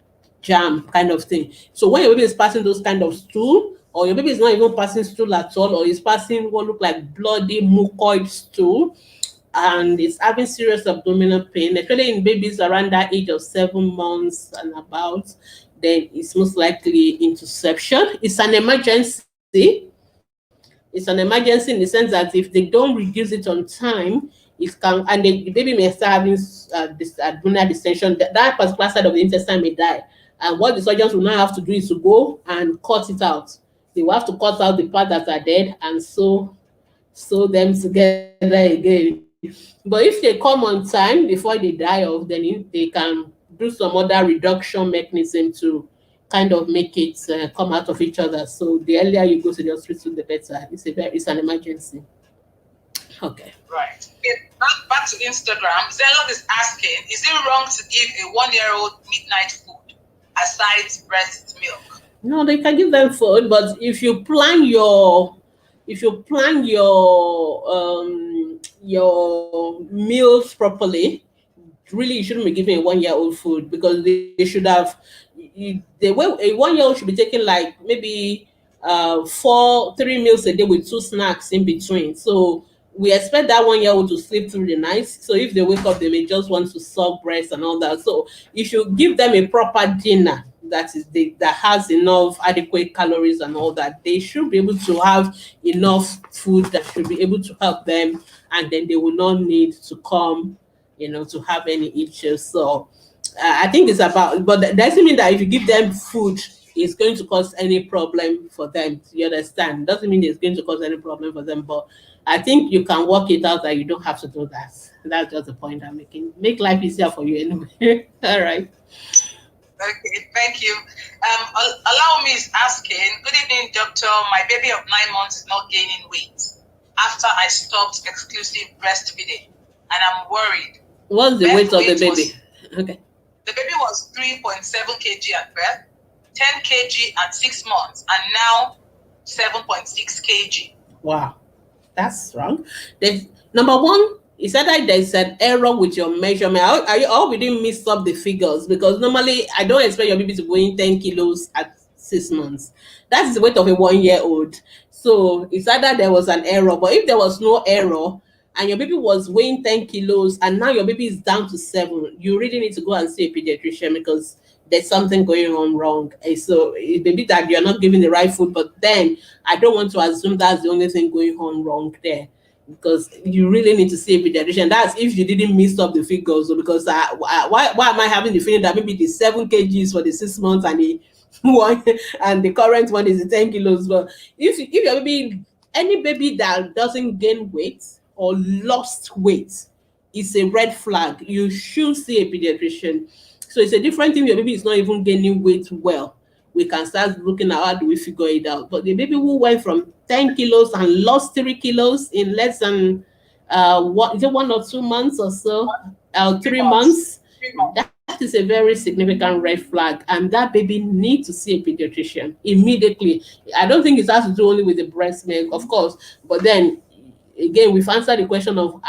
jam kind of thing. So when your baby is passing those kind of stool, or your baby is not even passing stool at all, or is passing what look like bloody mucoid stool, and it's having serious abdominal pain, especially in babies around that age of 7 months and about, then it's most likely intussusception. It's an emergency. It's an emergency in the sense that if they don't reduce it on time, it can, and the baby may start having this abdominal distension. That particular side of the intestine may die, And what the surgeons will now have to do is to go and cut it out. They will have to cut out the part that are dead and sew them together again. But if they come on time before they die off, then they can do some other reduction mechanism to kind of make it come out of each other. So the earlier you go to the hospital, the better. It's an emergency. Okay. Right. Okay, back to Instagram. Zelo is asking, is it wrong to give a 1-year-old midnight food aside breast milk? No, they can give them food, but if you plan your meals properly, really you shouldn't be giving a 1-year-old food, because they should have the way a 1-year-old should be taking like maybe 3 meals a day with 2 snacks in between. So we expect that 1-year-old to sleep through the night. So if they wake up, they may just want to suck breast and all that. So you should give them a proper dinner that has enough adequate calories and all that. They should be able to have enough food that should be able to help them, and then they will not need to come, to have any issues. So I think it's about, but that doesn't mean that if you give them food, it's going to cause any problem for them. You understand? Doesn't mean it's going to cause any problem for them, but I think you can work it out that you don't have to do that. That's just the point I'm making. Make life easier for you anyway. All right. Okay, thank you. Allow me is asking, good evening, doctor. My baby of 9 months is not gaining weight after I stopped exclusive breastfeeding, and I'm worried. What's the weight of the baby? Okay. The baby was 3.7 kg at birth, 10 kg at 6 months, and now 7.6 kg. Wow, that's wrong. Number one, is that there's an error with your measurement. I hope we didn't mix up the figures, because normally I don't expect your baby to weigh 10 kilos at 6 months. That's the weight of a 1-year-old. So it's either there was an error, but if there was no error and your baby was weighing 10 kilos and now your baby is down to 7, you really need to go and see a pediatrician, because there's something going on wrong. And so it may be that you're not giving the right food, but then I don't want to assume that's the only thing going on wrong there, because you really need to see a pediatrician. That's if you didn't mix up the figures. So because why am I having the feeling that maybe the 7 kgs for the 6 months and the one and the current one is the 10 kilos? But if your baby, any baby that doesn't gain weight or lost weight, is a red flag. You should see a pediatrician. So it's a different thing. Your baby is not even gaining weight well. We can start looking at how do we figure it out. But the baby who went from 10 kilos and lost 3 kilos in less than 1 or 2 months or so, 3 months, that is a very significant red flag, and that baby needs to see a pediatrician immediately. I don't think it has to do only with the breast milk, of course, but then again, we've answered the question of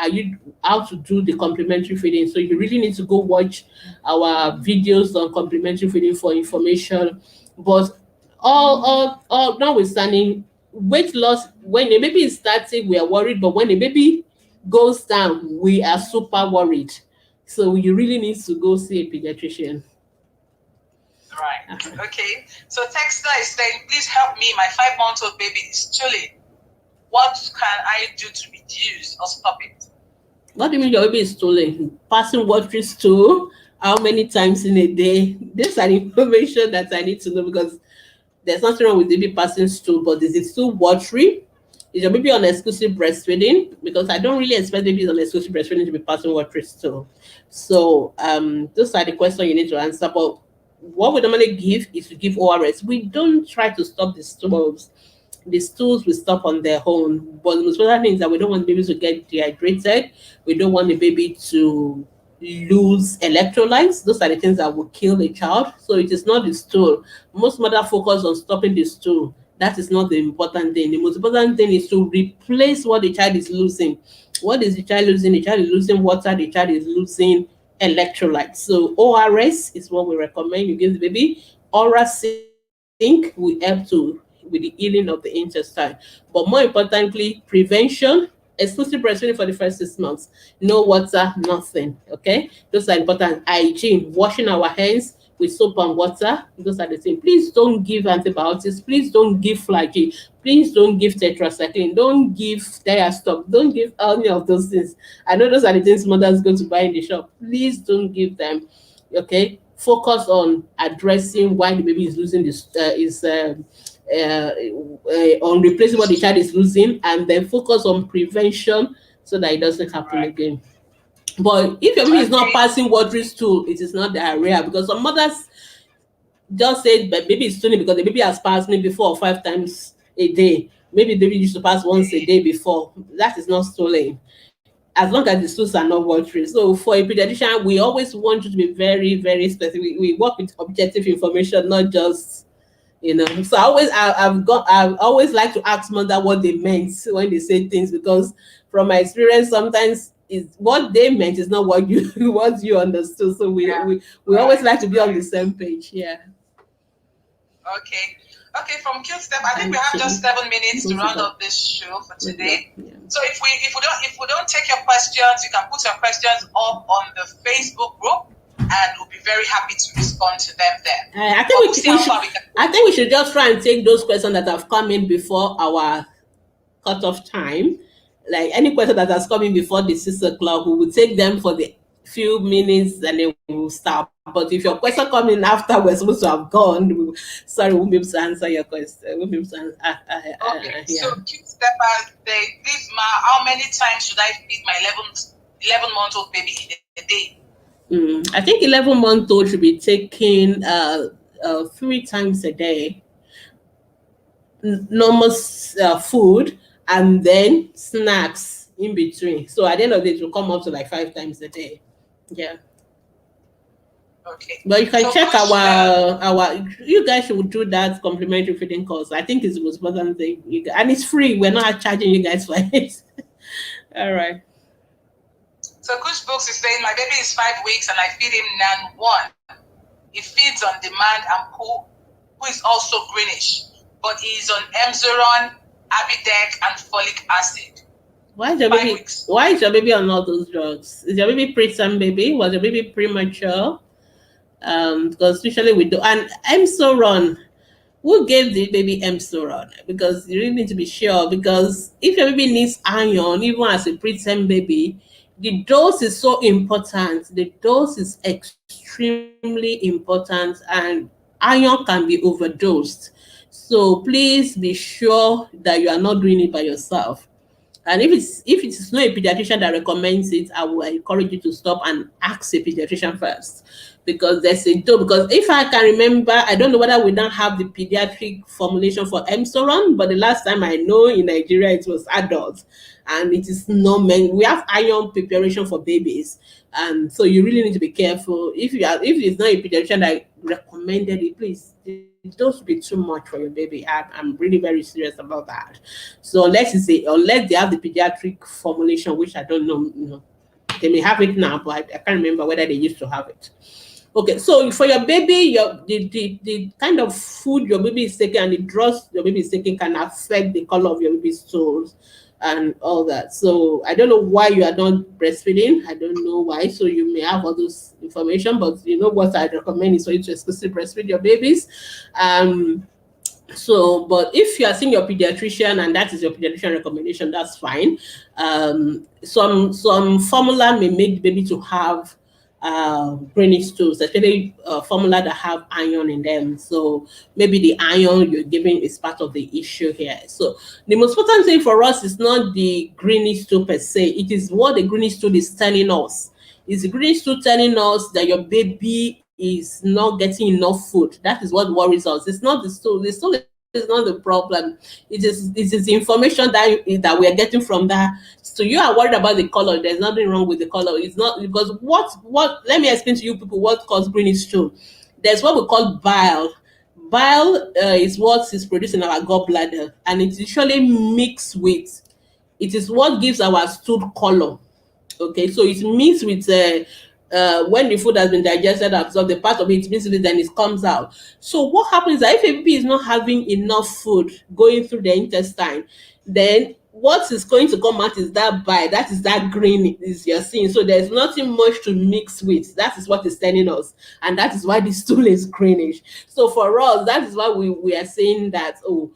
how to do the complementary feeding. So you really need to go watch our videos on complementary feeding for information. But all notwithstanding, weight loss, when a baby is static, we are worried, but when a baby goes down, we are super worried. So you really need to go see a pediatrician. Right. Okay. So Texter is saying, please help me. My 5-month-old baby is stooling. What can I do to reduce or stop it? What do you mean your baby is stooling? Passing watery stool? How many times in a day? These are information that I need to know, because there's nothing wrong with the baby passing stool, but is it still watery? Is your baby on exclusive breastfeeding? Because I don't really expect babies on exclusive breastfeeding to be passing watery stool. So those are the questions you need to answer. But what we normally give is to give ORS. We don't try to stop the stools. The stools will stop on their own. But the most important thing is that we don't want babies to get dehydrated. We don't want the baby to lose electrolytes. Those are the things that will kill a child. So it is not the stool. Most mothers focus on stopping the stool. That is not the important thing. The most important thing is to replace what the child is losing. What is the child losing? The child is losing water. The child is losing electrolytes. So ORS is what we recommend you give the baby. Oral zinc will help with the healing of the intestine. But more importantly, prevention, exclusive breastfeeding for the first 6 months. No water, nothing. Okay? Those are important. Hygiene, washing our hands with soap and water. Those are the things. Please don't give antibiotics. Please don't give flagyl. Please don't give tetracycline. Don't give diastop. Don't give any of those things. I know those are the things mothers go to buy in the shop. Please don't give them. Okay? focus on addressing why the baby is losing this on replacing what the child is losing, and then focus on prevention so that it doesn't happen Right. again. But if your baby is not Okay. passing watery stool, it is not diarrhea, because some mothers just say but baby is stooling because the baby has passed maybe 4 or 5 times a day. Maybe the baby used to pass once a day before. That is not stooling, as long as the stools are not watery. So for a pediatrician, we always want you to be very, very specific. We work with objective information, not just, So I've always like to ask mother what they meant when they say things, because from my experience, sometimes is what they meant is not what you what you understood. So we Yeah. we, we always Right. like to be on the Right. same page. Yeah. Okay. Okay, from cute step, I think we And have just 7 minutes to close it round up. up this show for Close it up. today. Yeah. So if we don't take your questions, you can put your questions up on the Facebook group, and we'll be very happy to respond to them there. I But think we'll see how far we can go. I think we should just try and take those questions that have come in before our cutoff time. Like any question that has come in before the 6 o'clock, we will take them for the few minutes and then we will stop. But if your question Okay. comes in after we're supposed to have gone, sorry, we won't be able to answer your question. We won't be able to answer. Okay. Yeah. So cute step, please, ma, how many times should I feed my 11-month-old baby in a day? I think 11-month-old should be taking 3 times a day, normal food, and then snacks in between. So at the end of the day, it will come up to like 5 times a day. Yeah. Okay. But you can So check push. our you guys should do that complimentary feeding course. I think it's the most important thing. And it's free. We're not charging you guys for it. All right. So Kush Books is saying my baby is 5 weeks and I feed him Nan 1. He feeds on demand and who is also greenish, but he is on Emzoron, Abidec, and folic acid. Why is your 5 baby weeks. why is your baby on all those drugs? Is your baby preterm baby? Was your baby premature? Because usually we do, and Emzoron, who gave the baby Emzoron? Because you really need to be sure, because if your baby needs iron, even as a preterm baby, the dose is so important. The dose is extremely important, and iron can be overdosed. So please be sure that you are not doing it by yourself. And if it is not a pediatrician that recommends it, I will encourage you to stop and ask a pediatrician first, because there's a dose. Because if I can remember, I don't know whether we don't have the pediatric formulation for Emzoron, but the last time I know in Nigeria it was adults, and it is not meant. We have iron preparation for babies, and so you really need to be careful. If it's not a pediatrician that recommended it, please. It does be too much for your baby. I'm really very serious about that. So unless they have the pediatric formulation, which I don't know, they may have it now, but I can't remember whether they used to have it. Okay, so for your baby, the kind of food your baby is taking and the drugs your baby is taking can affect the color of your baby's stools and all that. So I don't know why you are not breastfeeding. I don't know why. So you may have all those information, but you know what I recommend is for you to exclusively breastfeed your babies. Um, but if you are seeing your pediatrician and that is your pediatrician recommendation, that's fine. Some formula may make the baby to have greenish stools, especially formula that have iron in them. So maybe the iron you're giving is part of the issue here. So the most important thing for us is not the greenish stool per se. It is what the greenish stool is telling us. Is the greenish stool telling us that your baby is not getting enough food? That is what worries us. It's not the stool. The stool is not the problem. It is the information that we are getting from that. So you are worried about the color. There's nothing wrong with the color. It's not, because what let me explain to you people what causes greenish stool. There's what we call bile. Bile is what is produced in our gallbladder, and it's usually mixed with. It is what gives our stool color. Okay, so it means with when the food has been digested, absorbed, the part of it means with, then it comes out. So what happens is that if a baby is not having enough food going through the intestine, then what is going to come out is that bile. That is that green is you're seeing. So there's nothing much to mix with. That is what is telling us, and that is why the stool is greenish. So for us, that is why we are saying that, oh,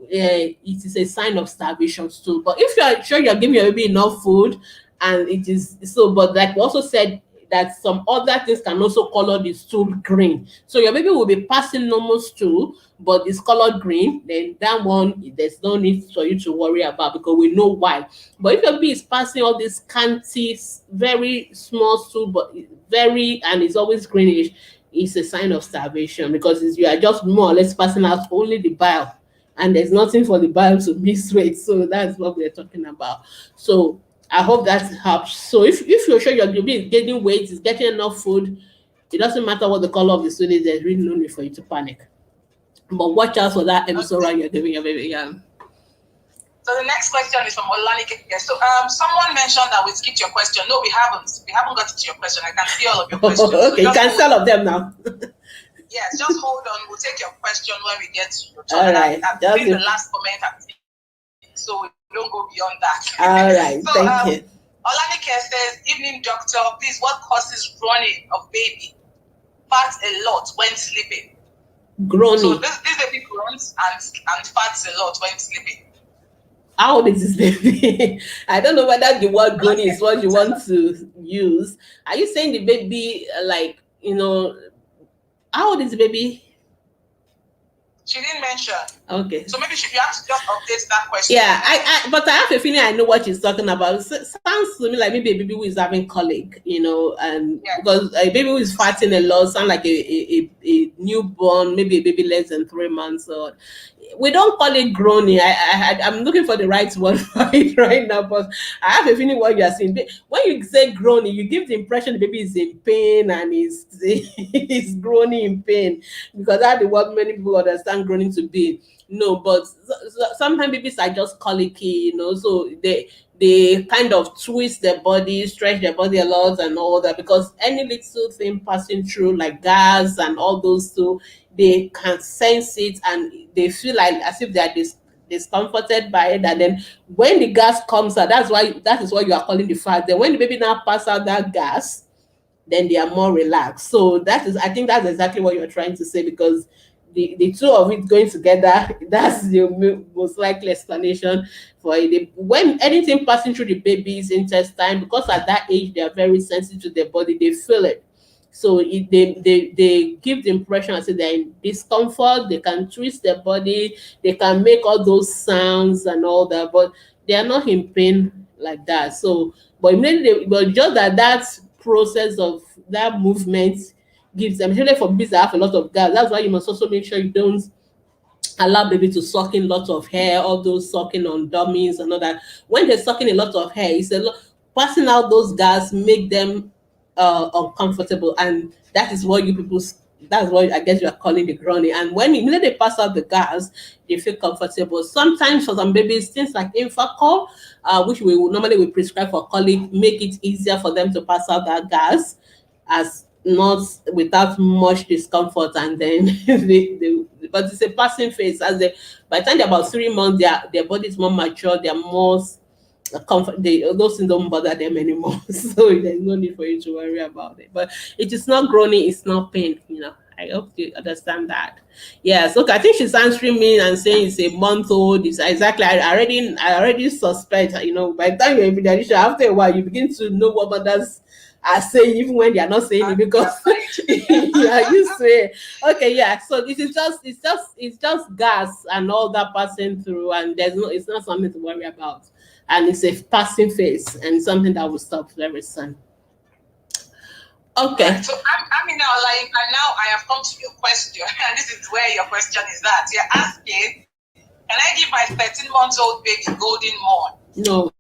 it is a sign of starvation too. But if you are sure you're giving your baby enough food, and it is so, but like we also said, that some other things can also color the stool green. So your baby will be passing normal stool, but it's colored green. Then that one, there's no need for you to worry about because we know why. But if your baby is passing all these scanty, very small stool, but and it's always greenish, it's a sign of starvation because you are just more or less passing out only the bile, and there's nothing for the bile to mix with. So that's what we're talking about. So I hope that helps. So if you're sure your baby is gaining weight, is getting enough food, it doesn't matter what the color of the stool is, there's really no need for you to panic. But watch out for that emsora you're giving your baby. Yeah. So the next question is from Olanike. So someone mentioned that we skipped your question. No, we haven't. We haven't got to your question. I can see all of your questions. Okay, you can see all of them now. Yes, just hold on. We'll take your question when we get to your turn. All right. I've seen the last comment. So we don't go beyond that. All right. So, thank you. Olanike says, evening doctor, please, what causes groaning of baby? Farts a lot when sleeping. Groaning. So this baby groans and farts a lot when sleeping. How old is this baby? I don't know whether the word groaning is what you want to use. Are you saying the baby, like, how old is the baby? She didn't mention. Okay. So maybe you have to just update that question. Yeah, but I have a feeling I know what she's talking about. It sounds to me like maybe a baby who is having colic, and because a baby who is farting a lot sounds like a newborn, maybe a baby less than 3 months old. We don't call it groaning. I'm looking for the right word for it right now, but I have a feeling what you are saying. When you say groaning, you give the impression the baby is in pain and is groaning in pain, because that's the word many people understand groaning to be. No, but sometimes babies are just colicky, so they kind of twist their body, stretch their body a lot and all that, because any little thing passing through like gas and all those two, they can sense it and they feel like as if they are discomforted by it. And then when the gas comes out, that is what you are calling the fart. Then when the baby now pass out that gas, then they are more relaxed. So I think that's exactly what you're trying to say, because the two of it going together, that's the most likely explanation for it. When anything passing through the baby's intestine, because at that age they are very sensitive to their body, they feel it. So they give the impression as if they're in discomfort. They can twist their body, they can make all those sounds and all that, but they are not in pain like that. So, but just that process of that movement gives them, especially for babies that have a lot of gas. That's why you must also make sure you don't allow baby to suck in lots of hair, all those sucking on dummies and all that. When they're sucking a lot of hair, it's passing out those gas make them uncomfortable, and that's what I guess you are calling the groaning. And when they pass out the gas, they feel comfortable. Sometimes for some babies, things like Infacol, which we normally prescribe for colic, make it easier for them to pass out that gas, as not without much discomfort. And then but it's a passing phase. By the time they're about 3 months, their body is more mature, they're more comfort. Those things don't bother them anymore. So there's no need for you to worry about it. But it is not groaning, it's not pain. I hope you understand that. Yes, okay. I think she's answering me and saying it's a month old. It's exactly. I already suspect. By the time you're a pediatrician, after a while, you begin to know what mothers are saying, even when they are not saying it, because you say, okay, yeah. So it's just gas and all that passing through, and it's not something to worry about, and it's a passing phase and something that will stop very soon. Okay. Right. So I'm now I have come to your question, and this is where your question is at. You're asking, can I give my 13-month-old baby golden morn? No.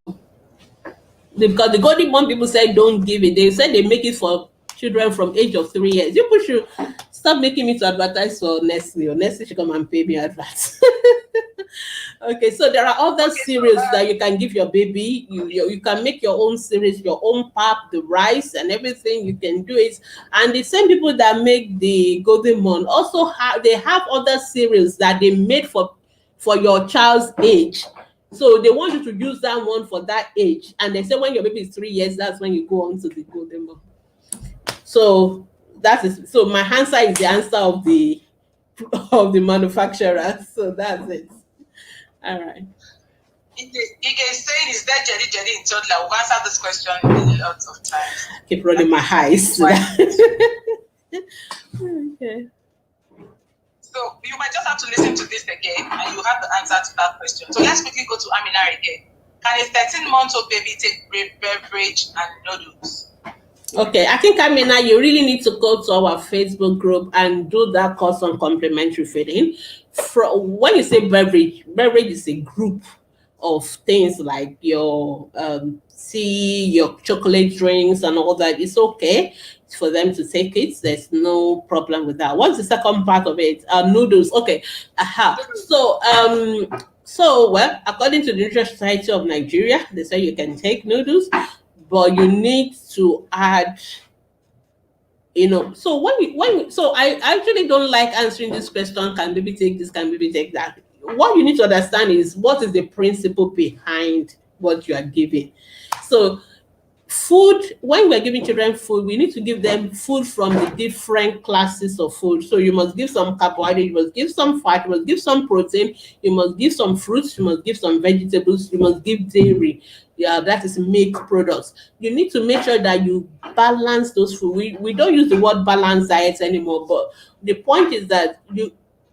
Because the golden morn, people say don't give it. They said they make it for children from age of 3 years. You should stop making me to advertise for Nestle, or Nestle should come and pay me advert. Okay, so there are other cereals that you can give your baby. You can make your own cereals, your own pap, the rice and everything. You can do it. And the same people that make the golden morn also have other cereals that they made for your child's age. So they want you to use that one for that age. And they say when your baby is 3 years, that's when you go on to the golden morn. So so my answer is the answer of the manufacturer. So that's it. All right. Ige is saying, is there Jedi Jedi in toddler? We've answered this question lots of times. Keep rolling my eyes. Okay. So you might just have to listen to this again and you have the answer to that question. So let's quickly go to Amina again. Can a 13-month-old baby take beverage and noodles? Okay, I think Amina, you really need to go to our Facebook group and do that course on complementary feeding. When you say beverage is a group of things like your tea, your chocolate drinks, and all that. It's okay for them to take it. There's no problem with that. What's the second part of it? Noodles. Okay. So well, according to the Nutrition Society of Nigeria, they say you can take noodles, but you need to add, so so I actually don't like answering this question, can baby take this, can baby take that. What you need to understand is what is the principle behind what you are giving. So food, when we're giving children food, we need to give them food from the different classes of food. So you must give some carbohydrate, you must give some fat, you must give some protein, you must give some fruits, you must give some vegetables, you must give dairy. Yeah, that is milk products. You need to make sure that you balance those food. We don't use the word balanced diets anymore, but the point is that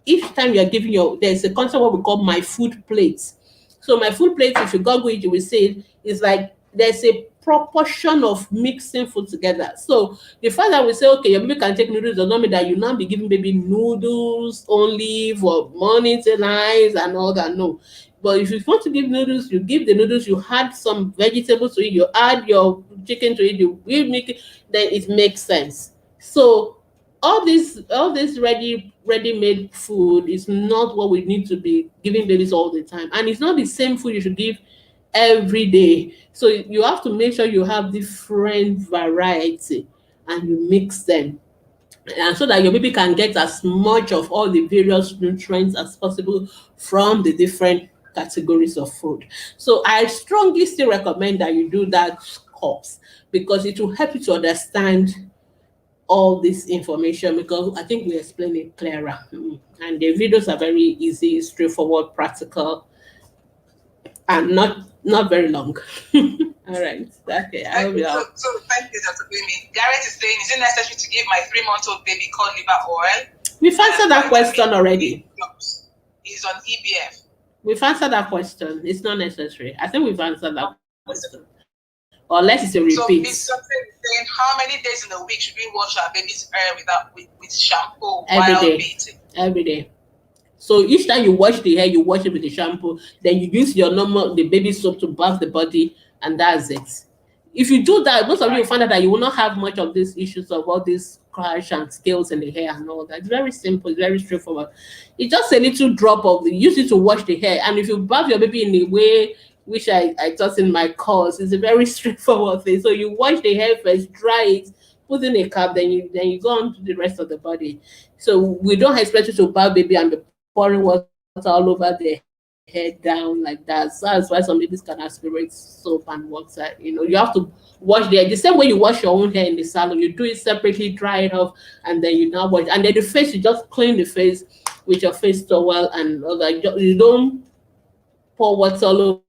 each time you're giving there's a concept what we call my food plates. So my food plate, if you Google it, you will see it, is like there's a proportion of mixing food together. So the fact that we say, okay, your baby can take noodles does not mean that you now be giving baby noodles only for morning till night and all that. No. But if you want to give noodles, you give the noodles, you add some vegetables to it, you add your chicken to it, you make it, then it makes sense. So all this ready-made food is not what we need to be giving babies all the time, and it's not the same food you should give every day. So you have to make sure you have different variety and you mix them, and so that your baby can get as much of all the various nutrients as possible from the different categories of food. So I strongly still recommend that you do that course, because it will help you to understand all this information, because I think we explain it clearer. And the videos are very easy, straightforward, practical, and not very long. All right. Okay. I hope you help. So thank you, Dr. Bimi. Garrett is saying, is it necessary to give my 3-month-old baby cod liver oil? We've answered that question already. He's on EBF. We've answered that question. It's not necessary. I think we've answered that question. Or unless it's a repeat. So Miss Something is saying, how many days in a week should we wash our baby's hair with shampoo while bathing? Every day. So each time you wash the hair, you wash it with the shampoo. Then you use the baby soap to bath the body, and that's it. If you do that, most of you will find out that you will not have much of these issues of all these crash and scales in the hair and all that. It's very simple. It's very straightforward. It's just a little drop use it to wash the hair. And if you bath your baby in a way which I taught in my course, it's a very straightforward thing. So you wash the hair first, dry it, put in a cap, then you go on to the rest of the body. So we don't expect you to bath baby and be pouring water all over the head down like that. So that's why some babies can aspirate soap and water. You have to wash the hair the same way you wash your own hair in the salon. You do it separately, dry it off, and then you now wash. And then the face, you just clean the face with your face towel and all that. You don't pour water all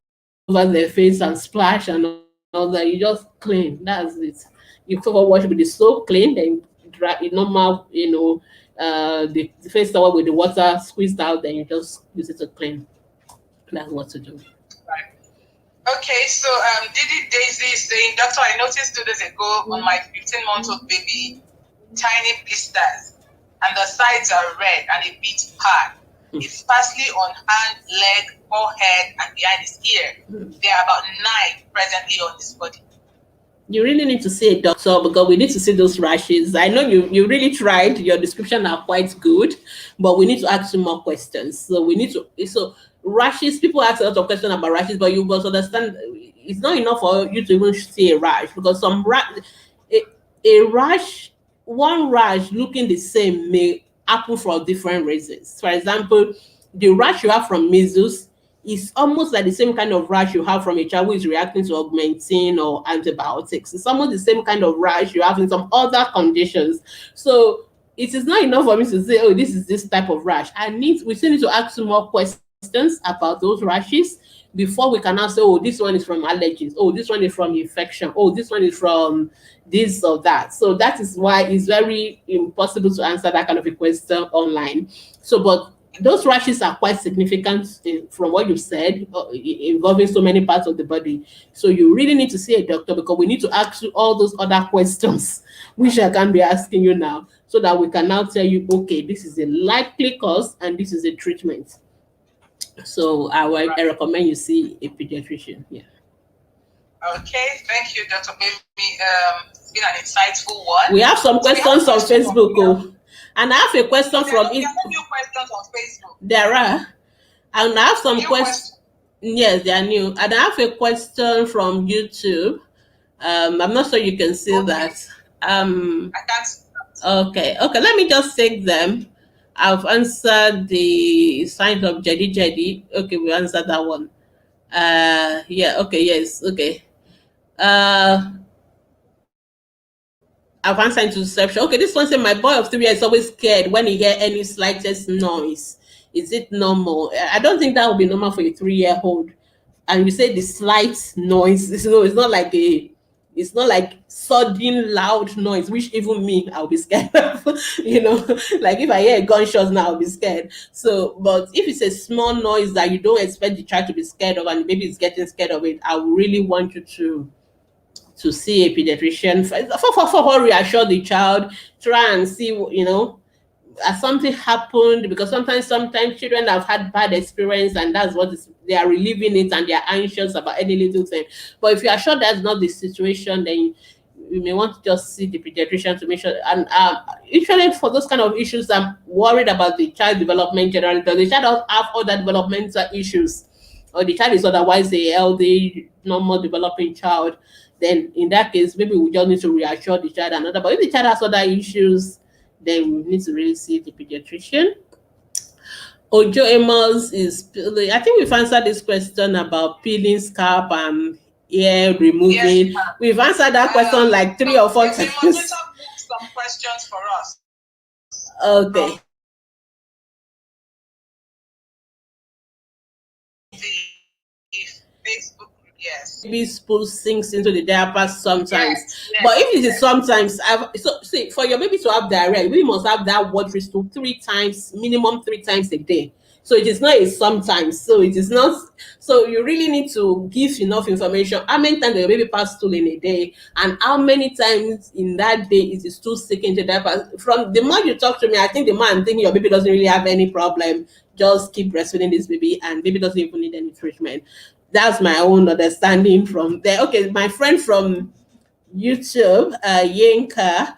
over their face and splash and all that. You just clean. That's it. You wash with the soap, clean, then dry normal, the face towel with the water squeezed out, then you just use it to clean. That's what to do. Right. Okay, so Didi Daisy is saying, Doctor, I noticed 2 days ago on my 15-month-old baby, tiny blisters, and the sides are red and a bit hard. It's partially on hand, leg, forehead, and behind his ear. There are about 9 presently on his body. You really need to see a doctor, because we need to see those rashes. I know you really tried. Your description are quite good, but we need to ask you more questions. So rashes, people ask a lot of questions about rashes, but you must understand it's not enough for you to even see a rash, because one rash looking the same may happen for different reasons. For example, the rash you have from measles is almost like the same kind of rash you have from a child who is reacting to augmentin or antibiotics. It's almost the same kind of rash you have in some other conditions. So it is not enough for me to say, oh, this is this type of rash. We still need to ask some more questions about those rashes before we can now say, oh, this one is from allergies, oh, this one is from infection, oh, this one is from this or that. So that is why it's very impossible to answer that kind of a question online. So, but those rashes are quite significant from what you said, involving so many parts of the body. So you really need to see a doctor, because we need to ask you all those other questions, which I can be asking you now, so that we can now tell you, okay, this is a likely cause and this is a treatment. So I recommend you see a pediatrician. Yeah. Okay, thank you, Dr. Baby. It's been an insightful one. We have some questions on Facebook. Oh. And I have a question from it. There are new questions on Facebook. There are. And I have some questions. Yes, they are new. And I have a question from YouTube. I'm not sure you can see that. I can't see that. Okay, let me just take them. I've answered the signs of Jedi Jedi. Okay, we answered that one. Yeah, okay, yes, okay. I've answered into deception. Okay, this one said, my boy of 3 years is always scared when he hear any slightest noise. Is it normal? I don't think that would be normal for a 3-year-old. And you say the slight noise, it's not like it's not like sudden loud noise, which even me, I'll be scared of. Like if I hear a gunshot now, I'll be scared. So, but if it's a small noise that you don't expect the child to be scared of, and maybe it's getting scared of it, I would really want you to see a pediatrician for reassure the child, try and see, as something happened, because sometimes children have had bad experience, and that's what they are reliving it, and they are anxious about any little thing. But if you are sure that's not the situation, then you may want to just see the pediatrician to make sure. And usually for those kind of issues, I'm worried about the child development generally, because the child have other developmental issues, or the child is otherwise a healthy, normal developing child. Then in that case, maybe we just need to reassure the child another. But if the child has other issues, then we need to really see the pediatrician. Ojo Amos I think we've answered this question about peeling scalp and hair removing. Yes, we've answered that question like 3 or 4 times. The moderator booked some questions for us. Okay. The Facebook. Yes. Maybe spool sinks into the diaper sometimes. Yes, but if it is sometimes, see, for your baby to have diarrhea, we must have that watery stool 3 times, minimum 3 times a day. So it is not a sometimes. So it is not. So you really need to give enough information. How many times your baby pass stool in a day, and how many times in that day is the stool sticking into the diaper? From the more you talk to me, I think the more I'm thinking your baby doesn't really have any problem. Just keep breastfeeding this baby, and baby doesn't even need any treatment. That's my own understanding from there. Okay, my friend from YouTube, Yinka,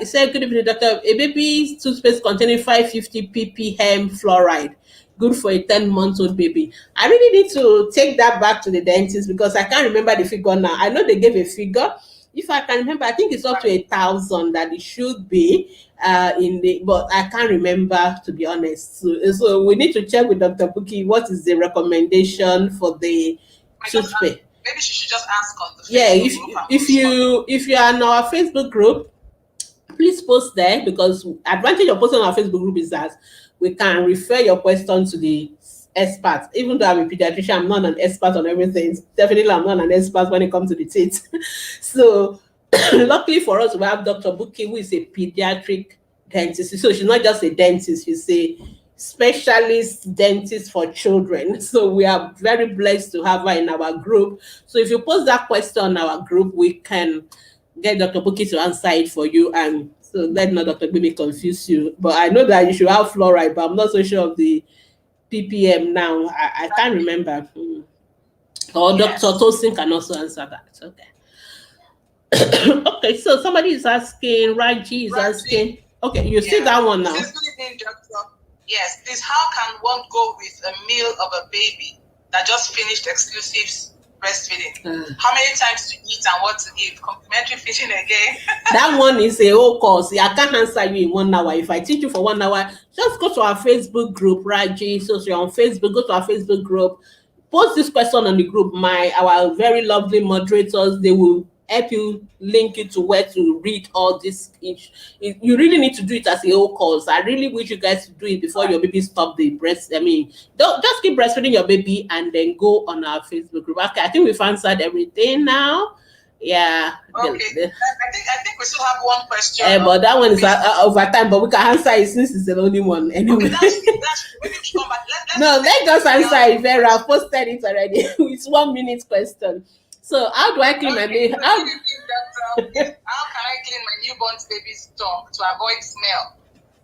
he said, good evening, doctor. A baby's toothpaste containing 550 ppm fluoride, good for a 10-month-old baby. I really need to take that back to the dentist, because I can't remember the figure now. I know they gave a figure. If I can remember, I think it's up to 1,000 that it should be but I can't remember, to be honest. So we need to check with Dr. Buki what is the recommendation for the toothpaste. Maybe she should just ask on the Facebook group. If you are in our Facebook group, please post there, because advantage of posting on our Facebook group is that we can refer your question to the experts. Even though I'm a pediatrician, I'm not an expert on everything. Definitely, I'm not an expert when it comes to the teeth. So, luckily for us, we have Dr. Buki, who is a pediatric dentist. So she's not just a dentist; she's a specialist dentist for children. So we are very blessed to have her in our group. So if you post that question on our group, we can get Dr. Buki to answer it for you, and so let not Dr. Buki confuse you. But I know that you should have fluoride, but I'm not so sure of the ppm now. I can't remember. Or yes. Dr. Tosin can also answer that. Okay. Okay, so somebody is asking, Raji is asking. Okay, you see that one now. Good evening, doctor. Yes, please, how can one go with a meal of a baby that just finished exclusive breastfeeding? How many times to eat and what to eat? Complimentary feeding again. That one is a whole course. I can't answer you in 1 hour. If I teach you for 1 hour, just go to our Facebook group, Raji. So you're on Facebook, go to our Facebook group, post this question on the group. Our very lovely moderators, they will help you link you to where to read all this. You really need to do it as a whole course. I really wish you guys to do it before your baby stop the breast. I mean, don't just keep breastfeeding your baby and then go on our Facebook group. Okay, I think we've answered everything now. Yeah. Okay. I think we still have one question. But that one is over time, but we can answer it since it's the only one anyway. Okay, that's maybe we should come back. Let's just answer it. Very, I've posted it already. It's 1 minute question. So how do I clean my baby? How can I clean my newborn baby's tongue to avoid smell?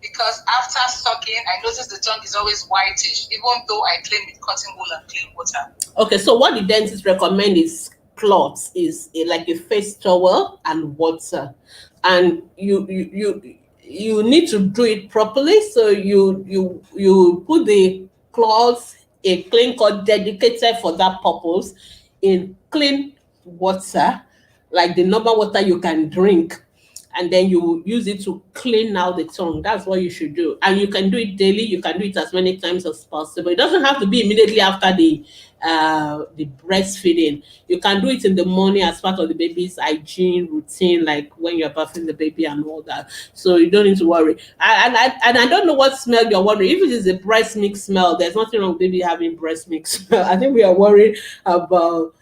Because after sucking, I notice the tongue is always whitish, even though I clean with cotton wool and clean water. Okay, so what the dentist recommend is cloths, is like a face towel and water, and you need to do it properly. So you put the cloths, a clean cloth dedicated for that purpose, in clean water, like the normal water you can drink, and then you use it to clean out the tongue. That's what you should do. And you can do it daily. You can do it as many times as possible. It doesn't have to be immediately after the breastfeeding. You can do it in the morning as part of the baby's hygiene routine, like when you're bathing the baby and all that. So you don't need to worry. I don't know what smell you're wondering. If it is a breast milk smell, there's nothing wrong with baby having breast milk smell. I think we are worried about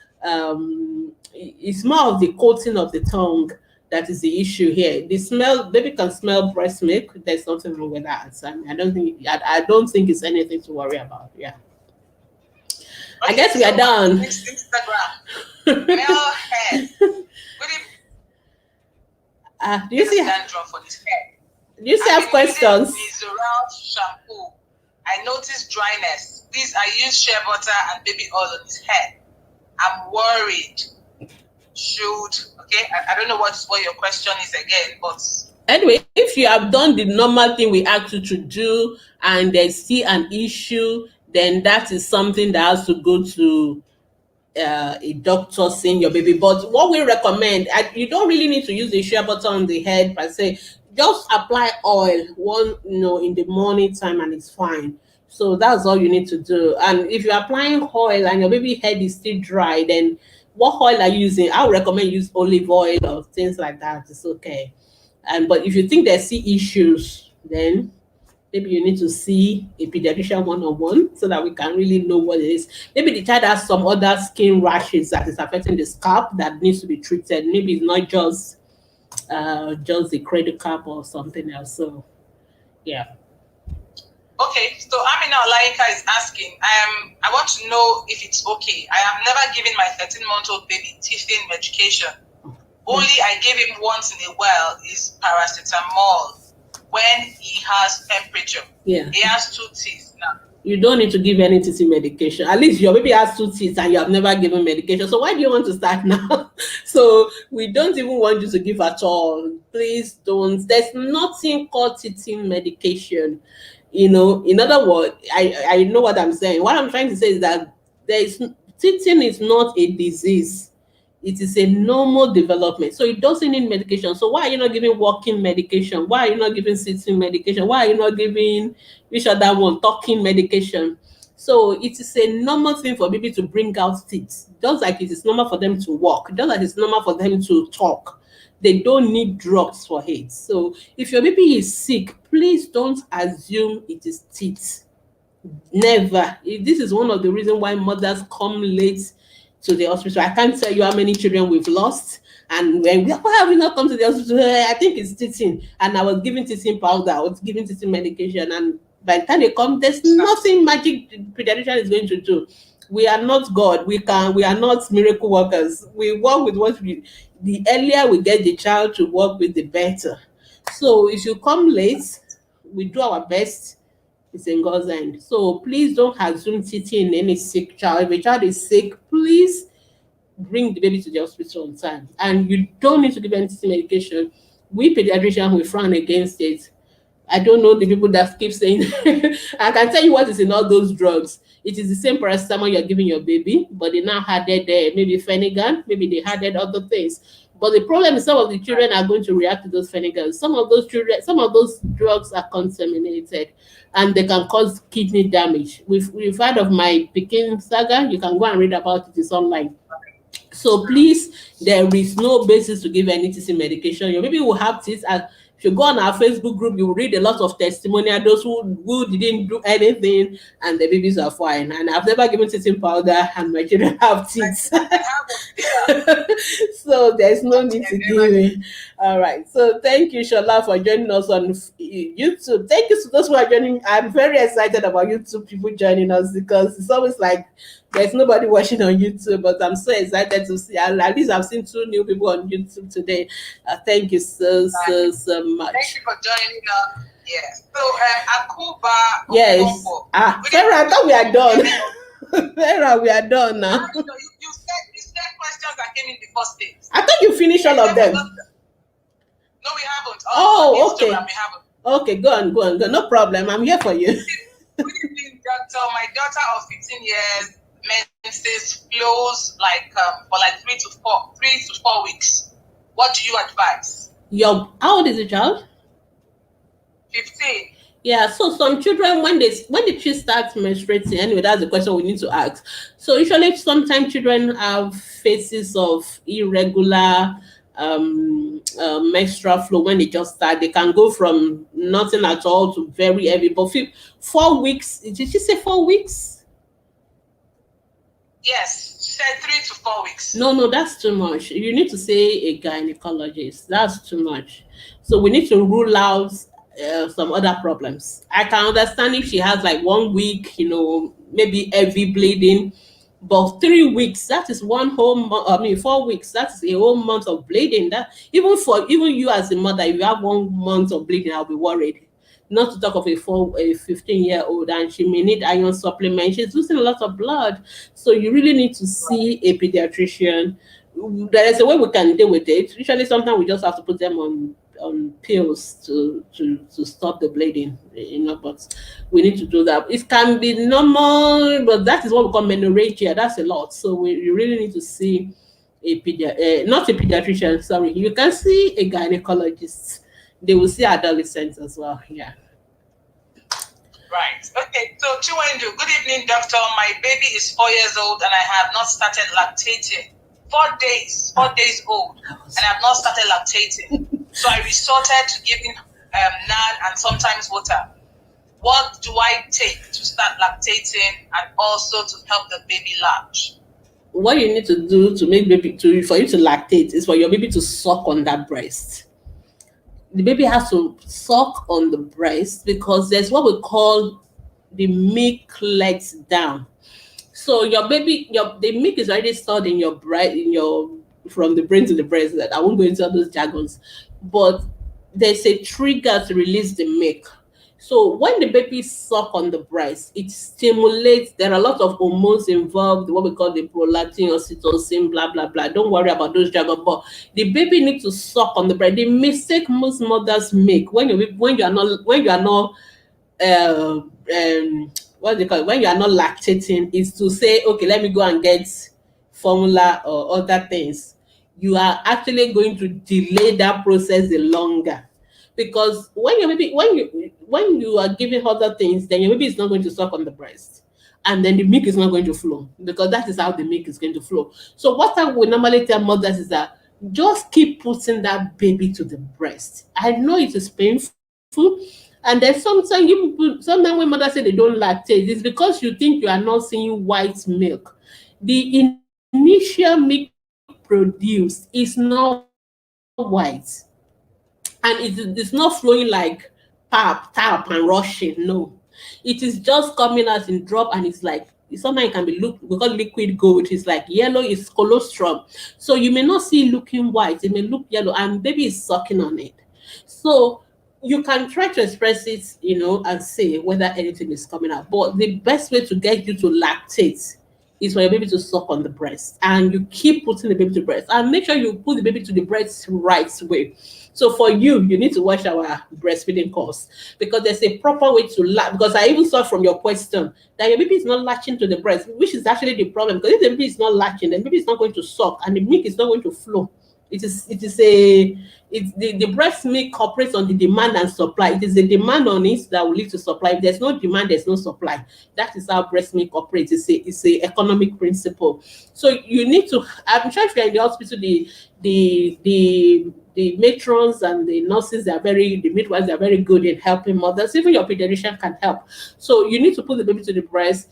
it's more of the coating of the tongue that is the issue here. The smell, baby can smell breast milk. There's nothing wrong with that. I don't think it's anything to worry about. Yeah. Okay, I guess we are done. Instagram. Male head. Do you see? Dandruff for this hair. Do you still have questions? Shampoo. I noticed dryness. Please, I use shea butter and baby oil on his head. I'm worried. I don't know what your question is again, but anyway, if you have done the normal thing we asked you to do and there's still an issue, then that is something that has to go to a doctor seeing your baby. But what we recommend, you don't really need to use the shea butter on the head per se. Just apply oil in the morning time and it's fine. So that's all you need to do. And if you're applying oil and your baby head is still dry, then what oil are you using? I would recommend use olive oil or things like that. It's okay. But if you think there's issues, then maybe you need to see a pediatrician one-on-one so that we can really know what it is. Maybe the child has some other skin rashes that is affecting the scalp that needs to be treated. Maybe it's not just the cradle cap or something else. So, yeah. Okay, so Amina Olaika is asking, I want to know if it's okay. I have never given my 13-month-old baby teething medication. Only I gave him once in a while is paracetamol when he has temperature. Yeah. He has 2 teeth now. You don't need to give any teething medication. At least your baby has 2 teeth and you have never given medication. So why do you want to start now? So we don't even want you to give at all. Please don't. There's nothing called teething medication. In other words, I know what I'm saying. What I'm trying to say is that teething is not a disease. It is a normal development. So it doesn't need medication. So why are you not giving walking medication? Why are you not giving sitting medication? Why are you not giving which other one, talking medication? So it is a normal thing for baby to bring out teeth. Just like it is normal for them to walk. Just like it's normal for them to talk. They don't need drugs for it. So if your baby is sick, please don't assume it is teeth. Never. This is one of the reasons why mothers come late to the hospital. I can't tell you how many children we've lost. And when why have we not come to the hospital? I think it's teething. And I was giving teething powder. I was giving teething medication. And by the time they come, there's nothing magic the pediatrician is going to do. We are not God. We are not miracle workers. We work with the earlier we get the child to work with, the better. So if you come late, we do our best. It's in God's hand. So please don't assume teething in any sick child. If a child is sick, please bring the baby to the hospital on time. And you don't need to give any teething medication. We pediatricians, we frown against it. I don't know the people that keep saying I can tell you what is in all those drugs. It is the same paracetamol you're giving your baby, but they now added maybe Phenergan, maybe they added other things. But the problem is some of the children are going to react to those Phenegans. Some of those drugs are contaminated and they can cause kidney damage. We've heard of my Peking saga. You can go and read about it. It's online. So please, there is no basis to give any teasing medication. Your baby will have teeth. And if you go on our Facebook group, you will read a lot of testimonial, those who didn't do anything and the babies are fine. And I've never given teething powder and my children have teeth. So there's no need to give it. All right. So thank you, Shola, for joining us on YouTube. Thank you to those who are joining. I'm very excited about YouTube people joining us because it's always like there's nobody watching on YouTube, but I'm so excited to see. At least I've seen 2 new people on YouTube today. Thank you so much. Thank you for joining us. Yes. So, Akuba. Yes. Sarah, I thought we are done. Sarah, we are done now. You said questions that came in before stage. I thought you finished all of them. No, we haven't. Oh, okay. We haven't. Okay, go on. No problem. I'm here for you. Good evening, doctor. My daughter of 15 years menses flows for 3 to 4 weeks. What do you advise? How old is the child? 15. Yeah, so some children, when the child starts menstruating, anyway, that's the question we need to ask. So usually, sometimes children have phases of irregular menstrual flow when they just start. They can go from nothing at all to very heavy. But 4 weeks, did you say 4 weeks? Yes, she said 3 to 4 weeks. No, that's too much. You need to say a gynecologist. That's too much. So we need to rule out some other problems. I can understand if she has 1 week, maybe heavy bleeding, but 3 weeks, that is 1 whole month. 4 weeks, that's a whole month of bleeding. That even you as a mother, if you have 1 month of bleeding, I'll be worried. Not to talk of a 15-year-old, and she may need iron supplement. She's losing a lot of blood, so you really need to see a pediatrician. There is a way we can deal with it. Usually, sometimes we just have to put them on pills to stop the bleeding, but we need to do that. It can be normal, but that is what we call menorrhagia. That's a lot. So you really need to see not a pediatrician, sorry. You can see a gynecologist. They will see adolescents as well. Yeah. Right. Okay. So Chiwendu, good evening, doctor. My baby is 4 years old and I have not started lactating. 4 days old, and I've not started lactating. So I resorted to giving NAD and sometimes water. What do I take to start lactating and also to help the baby latch? What you need to do to make for you to lactate is for your baby to suck on that breast. The baby has to suck on the breast because there's what we call the milk lets down. So your baby, the milk is already stored in your breast, from the brain to the breast. That I won't go into all those jargons, but there's a trigger to release the milk. So when the baby suck on the breast, it stimulates. There are a lot of hormones involved, what we call the prolactin, oxytocin, blah blah blah. Don't worry about those jargons. But the baby needs to suck on the breast. The mistake most mothers make when you are not what they call it, when you are not lactating, is to say, okay, let me go and get formula or other things. You are actually going to delay that process longer, because when you are giving other things, then your baby is not going to suck on the breast, and then the milk is not going to flow, because that is how the milk is going to flow. So what I would normally tell mothers is that just keep putting that baby to the breast. I know it is painful. And then sometimes when mothers say they don't lactate, it's because you think you are not seeing white milk. The initial milk produced is not white, and it's not flowing like tap and rushing. No, it is just coming as in drop, and it's like sometimes it can be we call liquid gold. It's like yellow, it's colostrum. So you may not see it looking white, it may look yellow, and baby is sucking on it. So you can try to express it, and say whether anything is coming out. But the best way to get you to lactate is for your baby to suck on the breast. And you keep putting the baby to the breast. And make sure you put the baby to the breast right way. So for you need to watch our breastfeeding course, because there's a proper way to latch. Because I even saw from your question that your baby is not latching to the breast, which is actually the problem. Because if the baby is not latching, then the baby is not going to suck and the milk is not going to flow. It is It's the breast milk operates on the demand and supply. It is the demand on it that will lead to supply. If there's no demand, there's no supply. That is how breast milk operates. It's a economic principle. So you need to. I'm sure if you're in the hospital, the matrons and the nurses, the midwives are very good in helping mothers. Even your pediatrician can help. So you need to put the baby to the breast.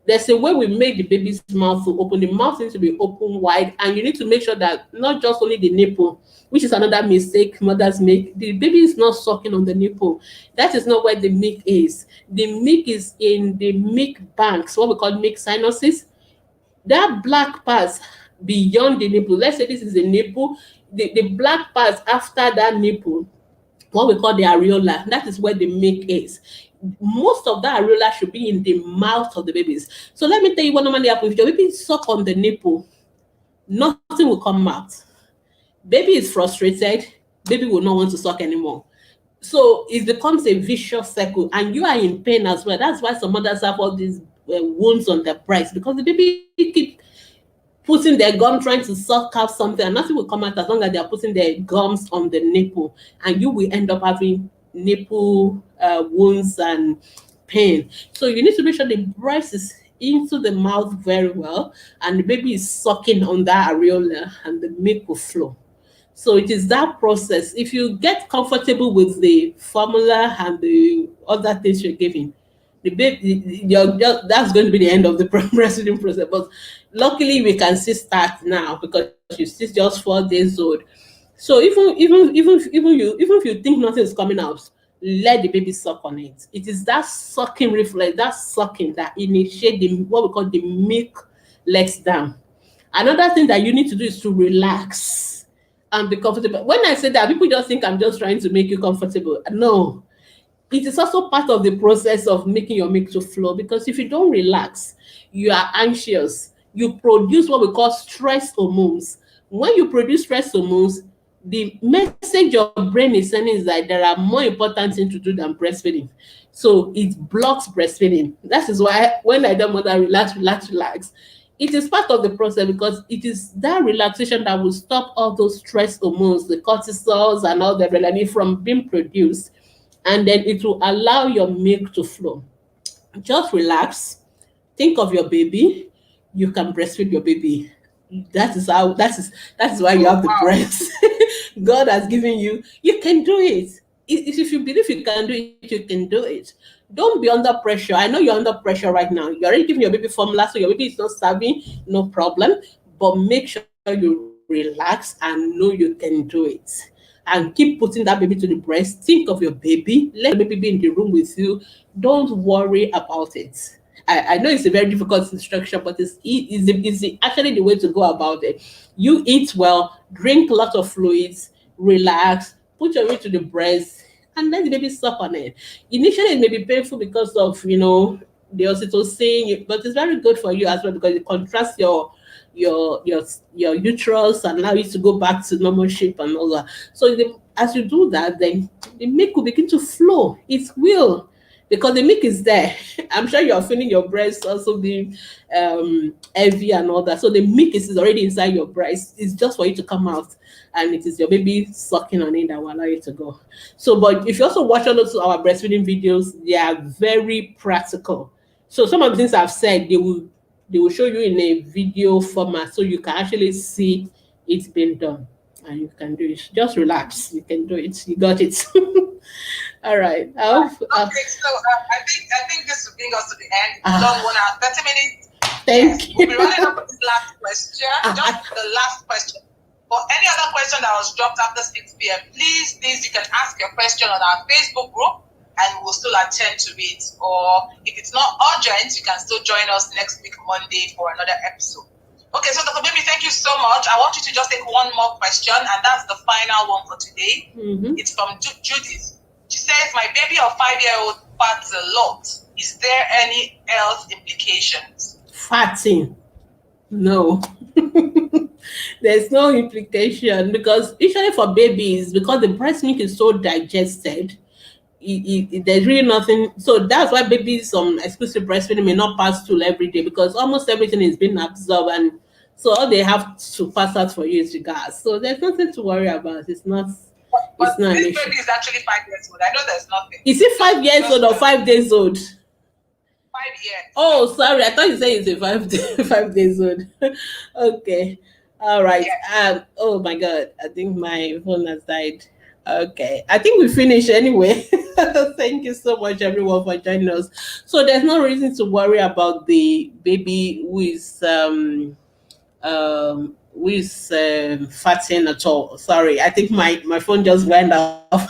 There's a way we make the baby's mouth to open. The mouth needs to be open wide, and you need to make sure that not just only the nipple, which is another mistake mothers make. The baby is not sucking on the nipple. That is not where the milk is. The milk is in the milk banks, what we call milk sinuses. That black part beyond the nipple. Let's say this is the nipple. The black part after that nipple, what we call the areola, that is where the milk is. Most of that areola should be in the mouth of the babies. So let me tell you what normally happens. If your baby suck on the nipple, nothing will come out. Baby is frustrated, baby will not want to suck anymore. So it becomes a vicious circle, and you are in pain as well. That's why some mothers have all these wounds on their breast, because the baby keep putting their gum trying to suck out something, and nothing will come out as long as they are putting their gums on the nipple, and you will end up having nipple wounds and pain. So you need to make sure the breast is into the mouth very well, and the baby is sucking on that areola, and the milk will flow. So it is that process. If you get comfortable with the formula and the other things you're giving, the baby, that's going to be the end of the breastfeeding process. But luckily, we can still start now because you're still just 4 days old. So even if you think nothing is coming out, let the baby suck on it. It is that sucking reflex, that sucking that initiate what we call the milk lets down. Another thing that you need to do is to relax and be comfortable. When I say that, people just think I'm just trying to make you comfortable. No, it is also part of the process of making your milk to flow, because if you don't relax, you are anxious. You produce what we call stress hormones. When you produce stress hormones, the message your brain is sending is that there are more important things to do than breastfeeding. So it blocks breastfeeding. That is why when I tell mother relax, relax, relax, it is part of the process, because it is that relaxation that will stop all those stress hormones, the cortisols and all the adrenaline from being produced, and then it will allow your milk to flow. Just relax, think of your baby. You can breastfeed your baby. That is why you have the breast. God has given you. You can do it. If you believe you can do it, you can do it. Don't be under pressure. I know you're under pressure right now. You're already giving your baby formula, so your baby is not starving, no problem. But make sure you relax and know you can do it. And keep putting that baby to the breast. Think of your baby. Let the baby be in the room with you. Don't worry about it. I know it's a very difficult instruction, but it's actually the way to go about it. You eat well, drink a lot of fluids, relax, put your baby to the breast, and let the baby suck on it. Initially, it may be painful because of the oxytocin, but it's very good for you as well, because it contrasts your uterus and allow you to go back to normal shape and all that. So as you do that, then the milk will begin to flow. It will, because the milk is there. I'm sure you're feeling your breast also being heavy and all that. So the milk is already inside your breast. It's just for you to come out, and it is your baby sucking on it that will allow you to go. So, but if you also watch all of our breastfeeding videos, they are very practical. So some of the things I've said, they will show you in a video format, so you can actually see it being done, and you can do it. Just relax. You can do it. You got it. All right. Okay, so I think this will bring us to the end. Long 1 hour, 30 minutes. Thank you. We'll be running up with this last question. Just the last question. For any other question that was dropped after 6 p.m., please, you can ask your question on our Facebook group, and we'll still attend to it. Or if it's not urgent, you can still join us next week, Monday, for another episode. Okay, so Dr. Baby, thank you so much. I want you to just take one more question, and that's the final one for today. Mm-hmm. It's from Judith. She says, my baby of 5-year-old farts a lot. Is there any health implications? Farting? No. There's no implication, because usually for babies, because the breast milk is so digested, there's really nothing. So that's why babies on exclusive breastfeeding may not pass stool every day, because almost everything is being absorbed, and So all they have to pass out for you is the gas. So there's nothing to worry about. It's not But an this issue. baby is actually 5 years old. I know there's nothing. Is he 5 years old or 5 days old? 5 years. Oh, sorry. I thought you said he's a 5 days old. Okay. All right. Yes. Oh my God. I think my phone has died. Okay. I think we finished anyway. Thank you so much, everyone, for joining us. So there's no reason to worry about the baby who is fatting at all. Sorry, I think my phone just went off.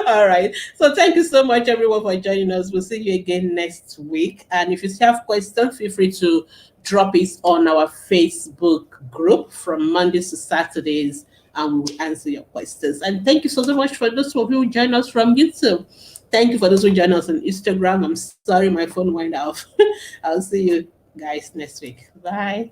All right. So thank you so much, everyone, for joining us. We'll see you again next week. And if you still have questions, feel free to drop it on our Facebook group from Mondays to Saturdays, and we will answer your questions. And thank you so much for those of you who join us from YouTube. Thank you for those who join us on Instagram. I'm sorry my phone went off. I'll see you guys next week. Bye.